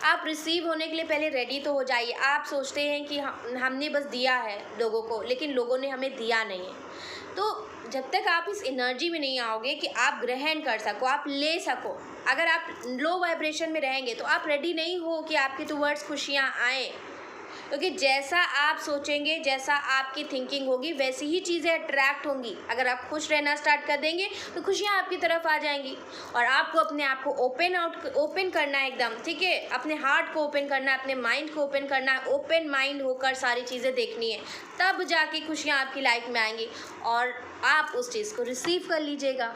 आप रिसीव होने के लिए पहले रेडी तो हो जाइए। आप सोचते हैं कि हमने बस दिया है लोगों को, लेकिन लोगों ने हमें दिया नहीं है। तो जब तक आप इस एनर्जी में नहीं आओगे कि आप ग्रहण कर सको, आप ले सको, अगर आप लो वाइब्रेशन में रहेंगे तो आप रेडी नहीं हो कि आपके टुवर्ड्स खुशियाँ आएँ। क्योंकि जैसा आप सोचेंगे, जैसा आपकी थिंकिंग होगी, वैसी ही चीज़ें अट्रैक्ट होंगी। अगर आप खुश रहना स्टार्ट कर देंगे तो खुशियाँ आपकी तरफ आ जाएंगी। और आपको अपने आप को ओपन करना है एकदम, ठीक है। अपने हार्ट को ओपन करना है, अपने माइंड को ओपन करना है। ओपन माइंड होकर सारी चीज़ें देखनी है, तब जाके खुशियाँ आपकी लाइफ में आएंगी और आप उस चीज़ को रिसीव कर लीजिएगा,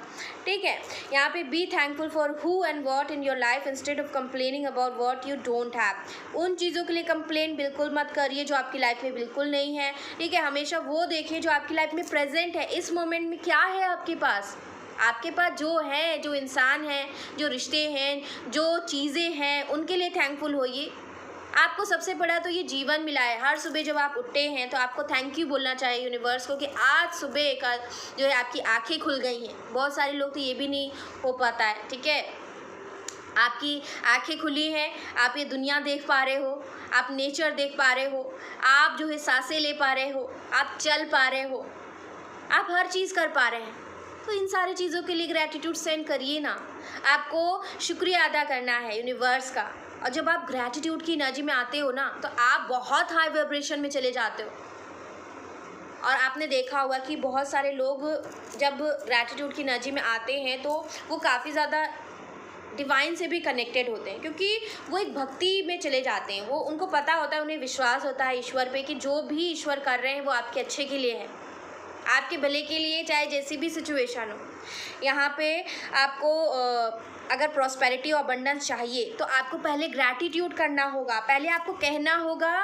ठीक है। यहाँ पे be thankful for who and what in your life instead of complaining about what you don't have. उन चीज़ों के लिए कंप्लेन बिल्कुल मत करिए जो आपकी लाइफ में बिल्कुल नहीं है, ठीक है। हमेशा वो देखिए जो आपकी लाइफ में प्रेजेंट है। इस मोमेंट में क्या है आपके पास, आपके पास जो है, जो इंसान है, जो रिश्ते हैं, जो चीज़ें हैं, उनके लिए थैंकफुल होइए। आपको सबसे बड़ा तो ये जीवन मिला है। हर सुबह जब आप उठते हैं तो आपको थैंक यू बोलना चाहिए यूनिवर्स को कि आज सुबह का जो है आपकी आंखें खुल गई हैं। बहुत सारे लोग तो ये भी नहीं हो पाता है, ठीक है। आपकी आंखें खुली हैं, आप ये दुनिया देख पा रहे हो, आप नेचर देख पा रहे हो, आप जो है सांसें ले पा रहे हो, आप चल पा रहे हो, आप हर चीज़ कर पा रहे हैं। तो इन सारी चीज़ों के लिए ग्रैटिट्यूड सेंड करिए ना। आपको शुक्रिया अदा करना है यूनिवर्स का। और जब आप ग्रैटिट्यूड की एनर्जी में आते हो ना तो आप बहुत हाई वाइब्रेशन में चले जाते हो। और आपने देखा होगा कि बहुत सारे लोग जब ग्रैटिट्यूड की एनर्जी में आते हैं तो वो काफ़ी ज़्यादा डिवाइन से भी कनेक्टेड होते हैं, क्योंकि वो एक भक्ति में चले जाते हैं। वो उनको पता होता है, उन्हें विश्वास होता है ईश्वर पे कि जो भी ईश्वर कर रहे हैं वो आपके अच्छे के लिए है, आपके भले के लिए, चाहे जैसी भी सिचुएशन हो। यहाँ पे आपको अगर प्रॉस्पेरिटी और अबंडेंस चाहिए तो आपको पहले ग्रैटिट्यूड करना होगा। पहले आपको कहना होगा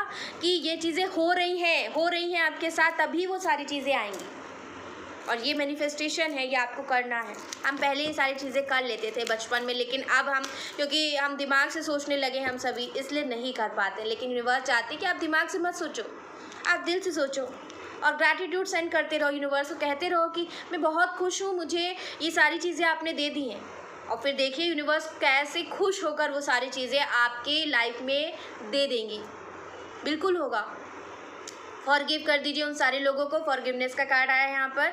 कि ये चीज़ें हो रही हैं आपके साथ, तभी वो सारी चीज़ें आएंगी। और ये मैनिफेस्टेशन है, ये आपको करना है। हम पहले ये सारी चीज़ें कर लेते थे बचपन में, लेकिन अब हम, क्योंकि हम दिमाग से सोचने लगे हम सभी, इसलिए नहीं कर पाते। लेकिन यूनिवर्स चाहती है कि आप दिमाग से मत सोचो, आप दिल से सोचो और ग्रैटिट्यूड सेंड करते रहो। यूनिवर्स को कहते रहो कि मैं बहुत खुश हूँ, मुझे ये सारी चीज़ें आपने दे दी हैं। और फिर देखिए यूनिवर्स कैसे खुश होकर वो सारी चीज़ें आपके लाइफ में दे देंगी। बिल्कुल होगा। फॉरगिव कर दीजिए उन सारे लोगों को। फॉरगिवनेस का कार्ड आया है यहाँ पर।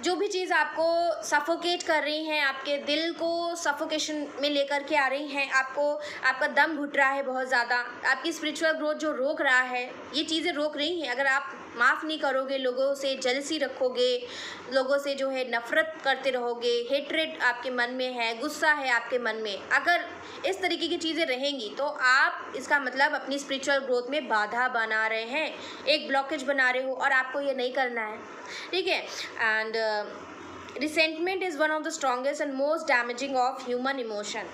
जो भी चीज़ आपको सफोकेट कर रही हैं, आपके दिल को सफोकेशन में लेकर के आ रही हैं, आपका दम घुट रहा है बहुत ज़्यादा, आपकी स्पिरिचुअल ग्रोथ जो रोक रहा है, ये चीज़ें रोक रही हैं। अगर आप माफ़ नहीं करोगे, लोगों से जेलसी रखोगे, लोगों से जो है नफ़रत करते रहोगे, हेट्रेड आपके मन में है, गुस्सा है आपके मन में, अगर इस तरीके की चीज़ें रहेंगी तो आप, इसका मतलब अपनी स्पिरिचुअल ग्रोथ में बाधा बना रहे हैं, एक ब्लॉकेज बना रहे हो, और आपको ये नहीं करना है, ठीक है। And resentment is one of the strongest and most damaging of human emotion,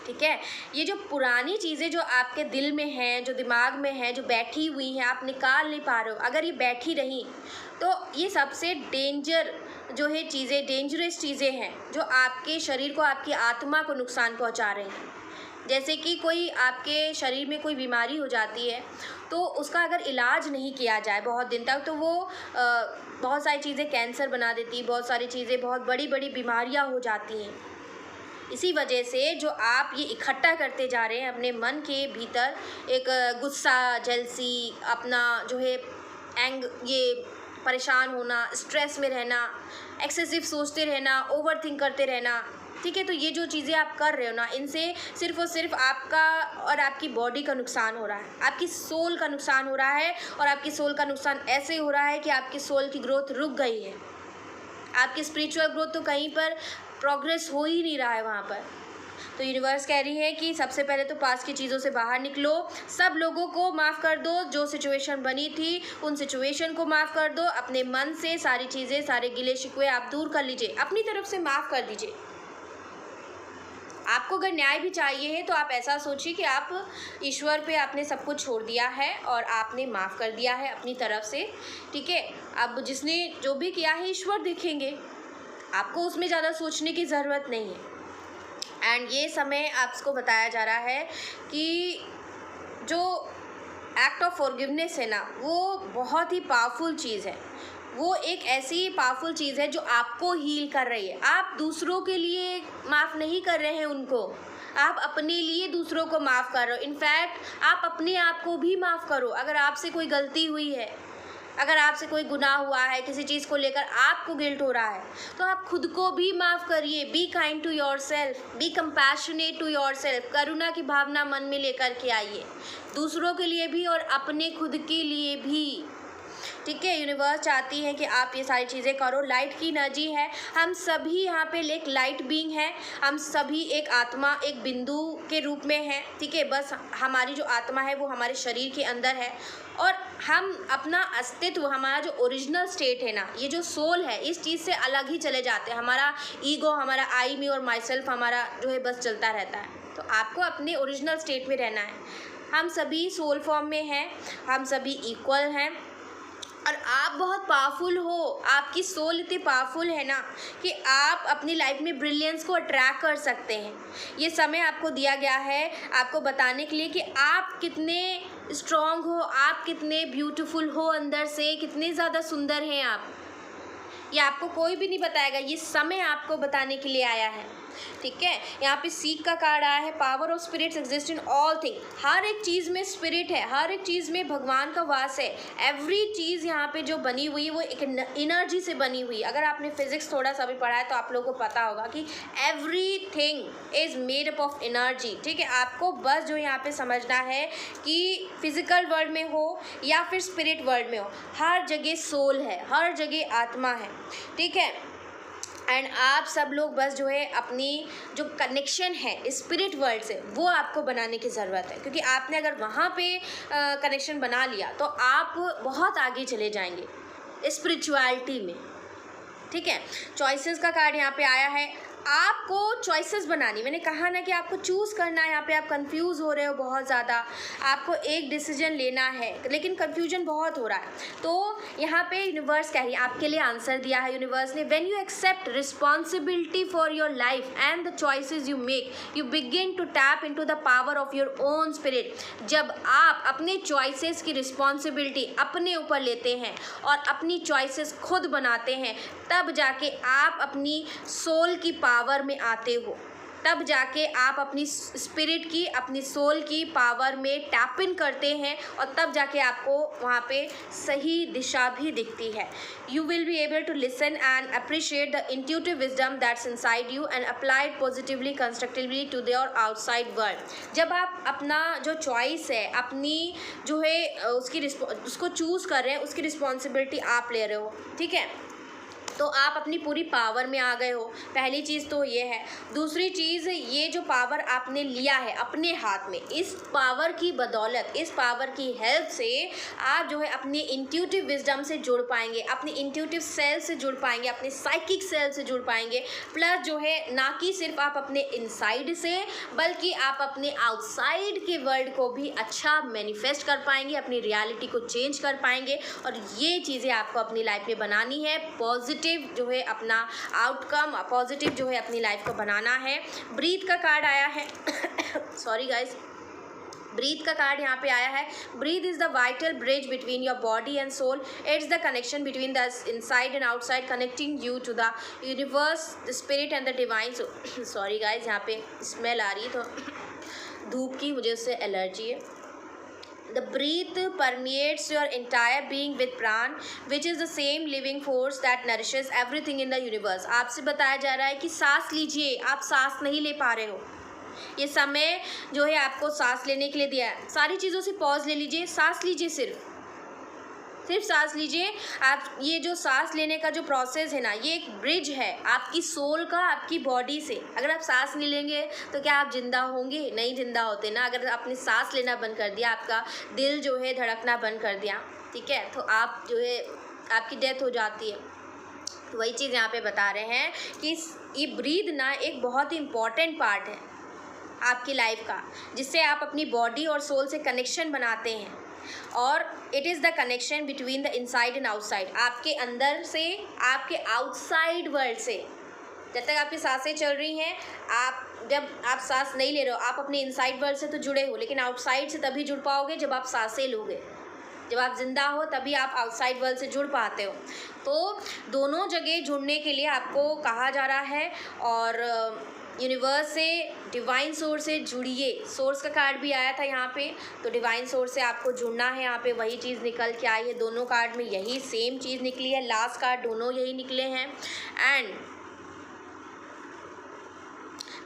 ठीक है। ये जो पुरानी चीज़ें जो आपके दिल में हैं, जो दिमाग में हैं, जो बैठी हुई हैं, आप निकाल नहीं पा रहे हो, अगर ये बैठी रही तो ये सबसे जो है चीज़ें, डेंजरस चीज़ें हैं जो आपके शरीर को, आपकी आत्मा को नुकसान पहुंचा रहे हैं। जैसे कि कोई आपके शरीर में कोई बीमारी हो जाती है तो उसका अगर इलाज नहीं किया जाए बहुत दिन तक, तो वो बहुत सारी चीज़ें कैंसर बना देती, बहुत सारी चीज़ें, बहुत बड़ी बड़ी बीमारियां हो जाती हैं। इसी वजह से जो आप ये इकट्ठा करते जा रहे हैं अपने मन के भीतर, एक गुस्सा, जेलसी, अपना जो है ये परेशान होना, स्ट्रेस में रहना, एक्सेसिव सोचते रहना, ओवर थिंक करते रहना, ठीक है। तो ये जो चीज़ें आप कर रहे हो ना, इनसे सिर्फ़ और सिर्फ आपका और आपकी बॉडी का नुकसान हो रहा है, आपकी सोल का नुकसान हो रहा है। और आपकी सोल का नुकसान ऐसे हो रहा है कि आपकी सोल की ग्रोथ रुक गई है, आपकी स्पिरिचुअल ग्रोथ तो कहीं पर प्रोग्रेस हो ही नहीं रहा है वहाँ पर। तो यूनिवर्स कह रही है कि सबसे पहले तो पास की चीज़ों से बाहर निकलो, सब लोगों को माफ़ कर दो, जो सिचुएशन बनी थी उन सिचुएशन को माफ़ कर दो, अपने मन से सारी चीज़ें, सारे गिले शिकवे आप दूर कर लीजिए, अपनी तरफ से माफ़ कर दीजिए। आपको अगर न्याय भी चाहिए है तो आप ऐसा सोचिए कि आप ईश्वर पे आपने सब कुछ छोड़ दिया है और आपने माफ़ कर दिया है अपनी तरफ से, ठीक है। अब जिसने जो भी किया है ईश्वर देखेंगे, आपको उसमें ज़्यादा सोचने की ज़रूरत नहीं है। एंड ये समय आपको बताया जा रहा है कि जो एक्ट ऑफ फॉरगिवनेस है ना, वो बहुत ही पावरफुल चीज़ है। वो एक ऐसी पावरफुल चीज़ है जो आपको हील कर रही है। आप दूसरों के लिए माफ़ नहीं कर रहे हैं उनको, आप अपने लिए दूसरों को माफ़ कर रहे हो। इनफैक्ट आप अपने आप को भी माफ़ करो। अगर आपसे कोई गलती हुई है, अगर आपसे कोई गुनाह हुआ है, किसी चीज़ को लेकर आपको गिल्ट हो रहा है, तो आप खुद को भी माफ़ करिए। Be kind to yourself, be compassionate to yourself. करुणा की भावना मन में लेकर के आइए, दूसरों के लिए भी और अपने खुद के लिए भी। ठीक है, यूनिवर्स चाहती है कि आप ये सारी चीज़ें करो। लाइट की एनर्जी है, हम सभी यहाँ पे एक लाइट बीइंग है, हम सभी एक आत्मा, एक बिंदु के रूप में हैं। ठीक है, बस हमारी जो आत्मा है वो हमारे शरीर के अंदर है, और हम अपना अस्तित्व, हमारा जो ओरिजिनल स्टेट है ना, ये जो सोल है, इस चीज़ से अलग ही चले जाते हैं। हमारा ईगो, हमारा आई, मी और माई सेल्फ हमारा जो है बस चलता रहता है। तो आपको अपने ओरिजिनल स्टेट में रहना है। हम सभी सोल फॉर्म में हैं, हम सभी इक्वल हैं, और आप बहुत पावरफुल हो। आपकी सोल इतनी पावरफुल है ना कि आप अपनी लाइफ में ब्रिलियंस को अट्रैक्ट कर सकते हैं। ये समय आपको दिया गया है आपको बताने के लिए कि आप कितने स्ट्रॉन्ग हो, आप कितने ब्यूटीफुल हो, अंदर से कितने ज़्यादा सुंदर हैं आप। ये आपको कोई भी नहीं बताएगा, ये समय आपको बताने के लिए आया है। ठीक है, यहाँ पे सीख का कार्ड आया है, power of spirits exist in all thing. हर एक चीज़ में स्पिरिट है, हर एक चीज़ में भगवान का वास है। एवरी चीज़ यहाँ पे जो बनी हुई है वो एक एनर्जी से बनी हुई है। अगर आपने फिजिक्स थोड़ा सा भी पढ़ा है तो आप लोगों को पता होगा कि every thing is made up of energy. ठीक है, आपको बस जो यहाँ पे समझना है कि फिजिकल वर्ल्ड में हो या फिर स्पिरिट वर्ल्ड में हो, हर जगह सोल है, हर जगह आत्मा है। ठीक है, एंड आप सब लोग बस जो है अपनी जो कनेक्शन है स्पिरिट वर्ल्ड से वो आपको बनाने की ज़रूरत है, क्योंकि आपने अगर वहाँ पे कनेक्शन बना लिया तो आप बहुत आगे चले जाएंगे स्पिरिचुअलिटी में। ठीक है, चॉइसेस का कार्ड यहाँ पे आया है। आपको चॉइसेस बनानी, मैंने कहा ना कि आपको चूज़ करना है। यहाँ पे आप कंफ्यूज हो रहे हो बहुत ज़्यादा, आपको एक डिसीजन लेना है लेकिन कंफ्यूजन बहुत हो रहा है। तो यहाँ पे यूनिवर्स कह रही है, आपके लिए आंसर दिया है यूनिवर्स ने, when you accept responsibility for your life and the choices you make, you begin to tap into the power of your own spirit. जब आप अपने चॉइसेस की रिस्पॉन्सिबिलिटी अपने ऊपर लेते हैं और अपनी चॉइसेस खुद बनाते हैं, तब जाके आप अपनी सोल की पावर में आते हो, तब जाके आप अपनी स्पिरिट की, अपनी सोल की पावर में टैप इन करते हैं, और तब जाके आपको वहाँ पे सही दिशा भी दिखती है। You will be able to listen and appreciate the intuitive wisdom that's inside you and apply it positively constructively to your outside world. जब आप अपना जो चॉइस है, अपनी जो है उसको चूज़ कर रहे हैं, उसकी रिस्पॉन्सिबिलिटी आप ले रहे हो। ठीक है, तो आप अपनी पूरी पावर में आ गए हो। पहली चीज़ तो ये है। दूसरी चीज़, ये जो पावर आपने लिया है अपने हाथ में, इस पावर की बदौलत, इस पावर की हेल्प से आप जो है अपने इंट्यूटिव विजडम से जुड़ पाएंगे, अपने इंट्यूटिव सेल से जुड़ पाएंगे, अपने साइकिक सेल से जुड़ पाएंगे। प्लस जो है ना कि सिर्फ आप अपने इनसाइड से, बल्कि आप अपने आउटसाइड के वर्ल्ड को भी अच्छा मैनिफेस्ट कर पाएंगे, अपनी रियलिटी को चेंज कर पाएंगे। और ये चीज़ें आपको अपनी लाइफ में बनानी है। पॉजिटिव जो है अपना आउटकम, पॉजिटिव जो है अपनी लाइफ को बनाना है। ब्रीथ का कार्ड आया है सॉरी गाइस, ब्रीथ का कार्ड यहाँ पे आया है। Breath is the vital bridge between your body and soul. It's the connection between the inside and outside, connecting you to the universe, the spirit and the divine. Sorry guys, यहाँ पे smell आ रही है तो धूप की, मुझे उससे allergy है। The breath permeates your entire being with pran, which is the same living force that nourishes everything in the universe. आपसे बताया जा रहा है कि सांस लीजिए, आप सांस नहीं ले पा रहे हो। ये समय जो है आपको सांस लेने के लिए दिया है। सारी चीज़ों से पॉज ले लीजिए, सांस लीजिए, सिर्फ सांस लीजिए। आप ये जो सांस लेने का जो प्रोसेस है ना, ये एक ब्रिज है आपकी सोल का, आपकी बॉडी से। अगर आप सांस नहीं लेंगे तो क्या आप जिंदा होंगे? नहीं जिंदा होते ना। अगर आपने सांस लेना बंद कर दिया, आपका दिल जो है धड़कना बंद कर दिया, ठीक है, तो आप जो है आपकी डेथ हो जाती है। तो वही चीज़ यहाँ पे बता रहे हैं कि ये ब्रीद ना एक बहुत ही इम्पॉर्टेंट पार्ट है आपकी लाइफ का, जिससे आप अपनी बॉडी और सोल से कनेक्शन बनाते हैं। और it is the connection between the inside and outside, आपके अंदर से आपके आउटसाइड वर्ल्ड से। जब तक आपकी सांसें चल रही हैं, जब आप सांस नहीं ले रहे हो, आप अपने इनसाइड वर्ल्ड से तो जुड़े हो, लेकिन आउटसाइड से तभी जुड़ पाओगे जब आप सांसें लोगे। जब आप ज़िंदा हो तभी आप आउटसाइड वर्ल्ड से जुड़ पाते हो। तो दोनों जगह जुड़ने के लिए आपको कहा जा रहा है, और यूनिवर्स से, डिवाइन सोर्स से जुड़िए। सोर्स का कार्ड भी आया था यहाँ पे, तो डिवाइन सोर्स से आपको जुड़ना है। यहाँ पे वही चीज़ निकल के आई है, दोनों कार्ड में यही सेम चीज़ निकली है, लास्ट कार्ड दोनों यही निकले हैं। एंड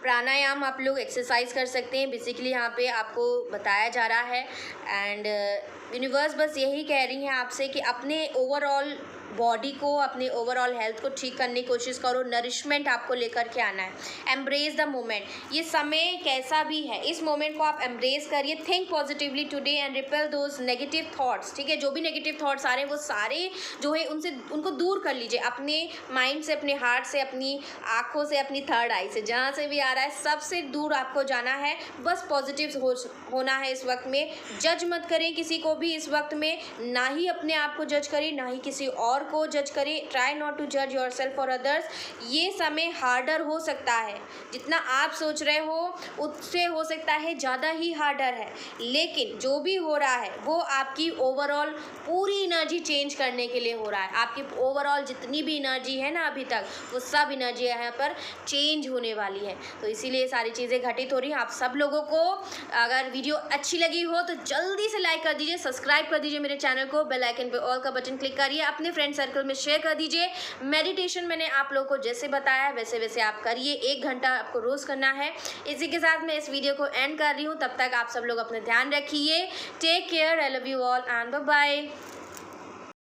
प्राणायाम आप लोग एक्सरसाइज कर सकते हैं, बेसिकली यहाँ पे आपको बताया जा रहा है। एंड यूनिवर्स बस यही कह रही है आपसे कि अपने ओवरऑल बॉडी को, अपने ओवरऑल हेल्थ को ठीक करने की कोशिश करो। नरिशमेंट आपको लेकर के आना है। Embrace the moment. ये समय कैसा भी है, इस मोमेंट को आप एम्ब्रेस करिए। Think positively today and repel those negative thoughts. ठीक है, जो भी नेगेटिव थॉट्स आ रहे हैं वो सारे जो है उनको दूर कर लीजिए अपने माइंड से, अपने हार्ट से, अपनी आँखों से, अपनी थर्ड आई से, जहाँ से भी आ रहा है सबसे दूर आपको जाना है। बस पॉजिटिव होना है इस वक्त में। जज मत करें किसी को भी इस वक्त में, ना ही अपने आप को जज करें, ना ही किसी और को जज करें। ट्राई नॉट टू जज योर सेल्फ और अदर्स। ये समय हार्डर हो सकता है, जितना आप सोच रहे हो उससे हो सकता है ज़्यादा ही हार्डर है, लेकिन जो भी हो रहा है वो आपकी ओवरऑल पूरी एनर्जी चेंज करने के लिए हो रहा है। आपकी ओवरऑल जितनी भी एनर्जी है ना अभी तक, वो सब एनर्जी यहाँ पर चेंज होने वाली है। तो इसीलिए सारी चीज़ें घटित हो रही हैं। आप सब लोगों को अगर वीडियो अच्छी लगी हो तो जल्दी से लाइक कर दीजिए, सब्सक्राइब कर दीजिए मेरे चैनल को, बेल आइकन पे ऑल का बटन क्लिक करिए, अपने फ्रेंड सर्कल में शेयर कर दीजिए। मेडिटेशन मैंने आप लोगों को जैसे बताया वैसे वैसे आप करिए। 1 घंटा आपको रोज़ करना है। इसी के साथ मैं इस वीडियो को एंड कर रही हूँ। तब तक आप सब लोग अपना ध्यान रखिए। Take care, I love you all and bye bye.